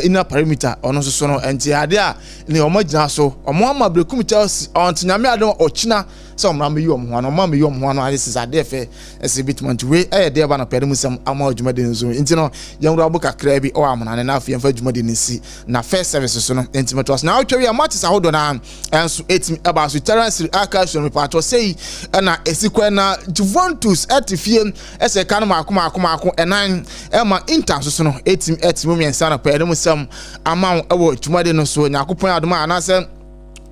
S11: inner perimeter ono so no enti ade a ne omo gina so omo ama Brekum Chelsea ontnyame ade ochina se omra me yi omo ho no ma me yi omo ho no ade se ade fe ese bitment we de ba na pede musam ama odwuma de nso enti no yemro abu kakra bi o amana na afi emfa dwuma de nsi na first service so no enti metos na otwa wi matches ahodo na enso etim aba so Terence Akosua pato sei na esikwa na Juventus atifie ese kan maako enan ema Inter so no etim miensa na pede musam ama ewo dwuma no so nyakopon adoma anase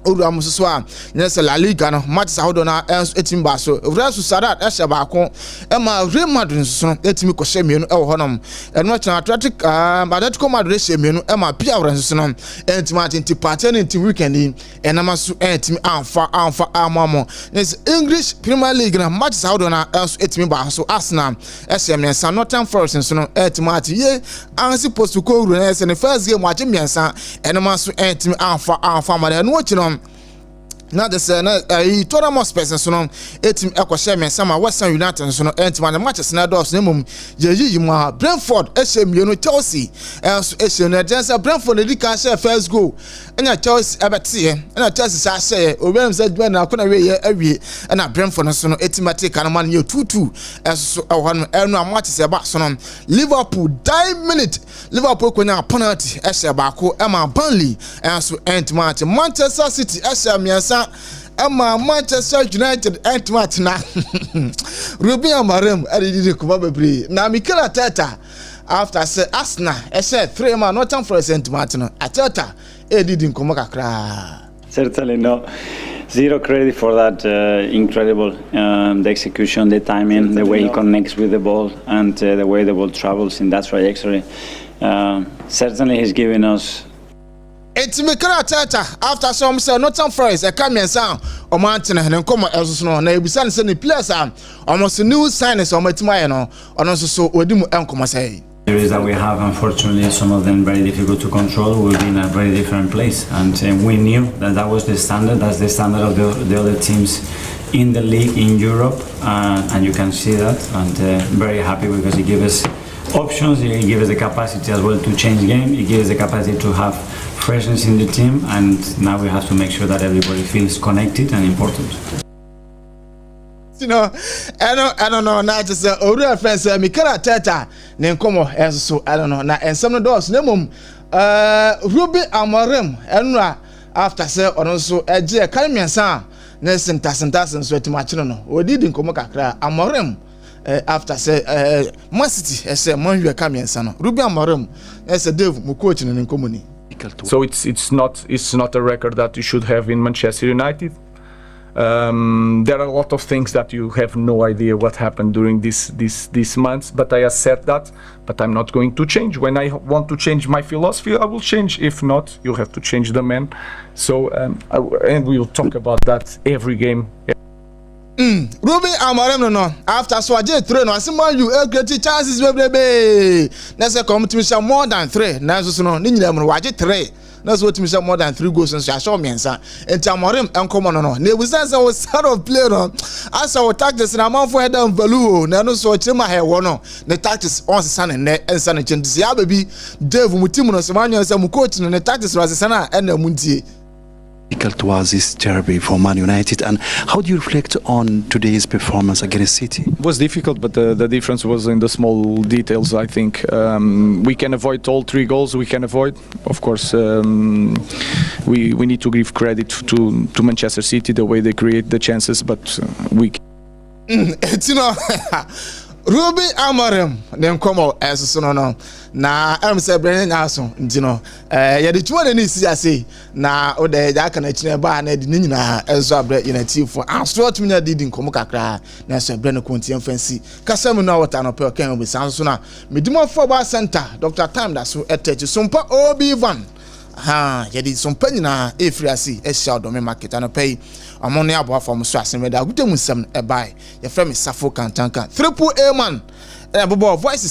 S11: Oru amuso a nyese La Liga no matches ahodo na etim ba so Real Sociedad ehye baako ema Real Madrid so no etimi ko hye mienu ewo honom eno chana Atletico Madrid hye mienu ema Pia so no etimi atenti party na team weekend enama so etimi amfa amamo yes English Premier League na matches ahodo na etimi ba so Arsenal ehye miensa Nottingham Forest so no etimi ati ye ansi post ko ru na ese ne first game wache miensa enama so etimi amfa ma eno chino na de se na Tottenham Spurs so no etim ekwohye mensama Western United so no entima na matches na dos na mum yeyi mu Brentford ehye mienu Chelsea ehye na Jensen Brentford edi kan share first goal enya Chelsea ebete ena Chelsea sa share obem se dwa na akona we ye awie ena Brentford so no etimate kan man ye 2-2 eso ehon enu matches e ba so no Liverpool 10 minute Liverpool konya penalty ehye baako ema Burnley enso entima Manchester City ehye miensa ama Manchester United entmat na Ruben Amorim adidi kuma bebre na Mikel Arteta after say Arsenal say 3 man Nottingham Forest entmat no Arteta edidi kuma kakra.
S16: Certainly no. Zero credit for that incredible the execution, the timing, the way he connects with the ball, and the way the ball travels in that trajectory. Certainly he's given us
S11: It's Mikel Arteta after some say Nottingham Forest e come ensa o mantene ne nkomo esoso no na ebusan say the players are almost new signings o matimaye no ono so odi mu enkomo say
S16: areas that we have, unfortunately, some of them very difficult to control. We'll be in a very different place, and we knew that was the standard. That's the standard of the other teams in the league in Europe, and you can see that. And very happy because it gave us options. It gives us the capacity as well to change game. It gives us the capacity to have freshness in the team, and now we have to make sure that everybody feels connected and important.
S11: You know, I don't know. Now just Oru friends, Mikala Teta, Nenkomo, as so I don't know. Now and some of those Nemum, Ruby Amorim, and after say or also a Jay Kalmian Sa, Nelson Tassan sweat machino, or didn't come Amorim. After say Masity, as a Monju Kamian San, Ruby Amorim, as a dev Mukotin and Comuni.
S17: So it's not a record that you should have in Manchester United. There are a lot of things that you have no idea what happened during these months, but I accept that. But I'm not going to change. When I want to change my philosophy, I will change. If not, you have to change the man. So and we will talk about that every game.
S11: Ruby Amarem no. After so I just throw no. I say man you great chances baby. Let's come to me more than 3. Now so no. Ni nyina mo waje 3. That's what me say more than 3 goals so I show me answer. And Amarem enkomo no. Ne we say we start of play no. As our tactics na man for head and value. Na no so chema he wo no. The tactics on se ne ensa ne chenti. Ya baby Dave mu team no se man you say mu coach no ne tactics was se na na mu ntie.
S18: Difficult was this derby for Man United, and how do you reflect on today's performance against City?
S17: It was difficult, but the difference was in the small details. I think we can avoid all 3 goals. We can avoid, of course. We need to give credit to Manchester City the way they create the chances, but we.
S11: You know. Ruby Amarem, then come out as so no. Na I'm say Brennan Aso, you know. Ya the 2 and say na ode ya kana chine ba na di nyina enso abre unity for asort me na didin komo kakra na so Brennan kontian fancy. Kasam na water no pe kan be san so na medimo for ba center Dr. Time da so etech Sompa OB1. Ya di Sompa nyina efriasi e sha do me market an pay amone abo afom so asem da gudemusem e bai. Ya frame Safo Kantanka. Triple A man. Bobo voices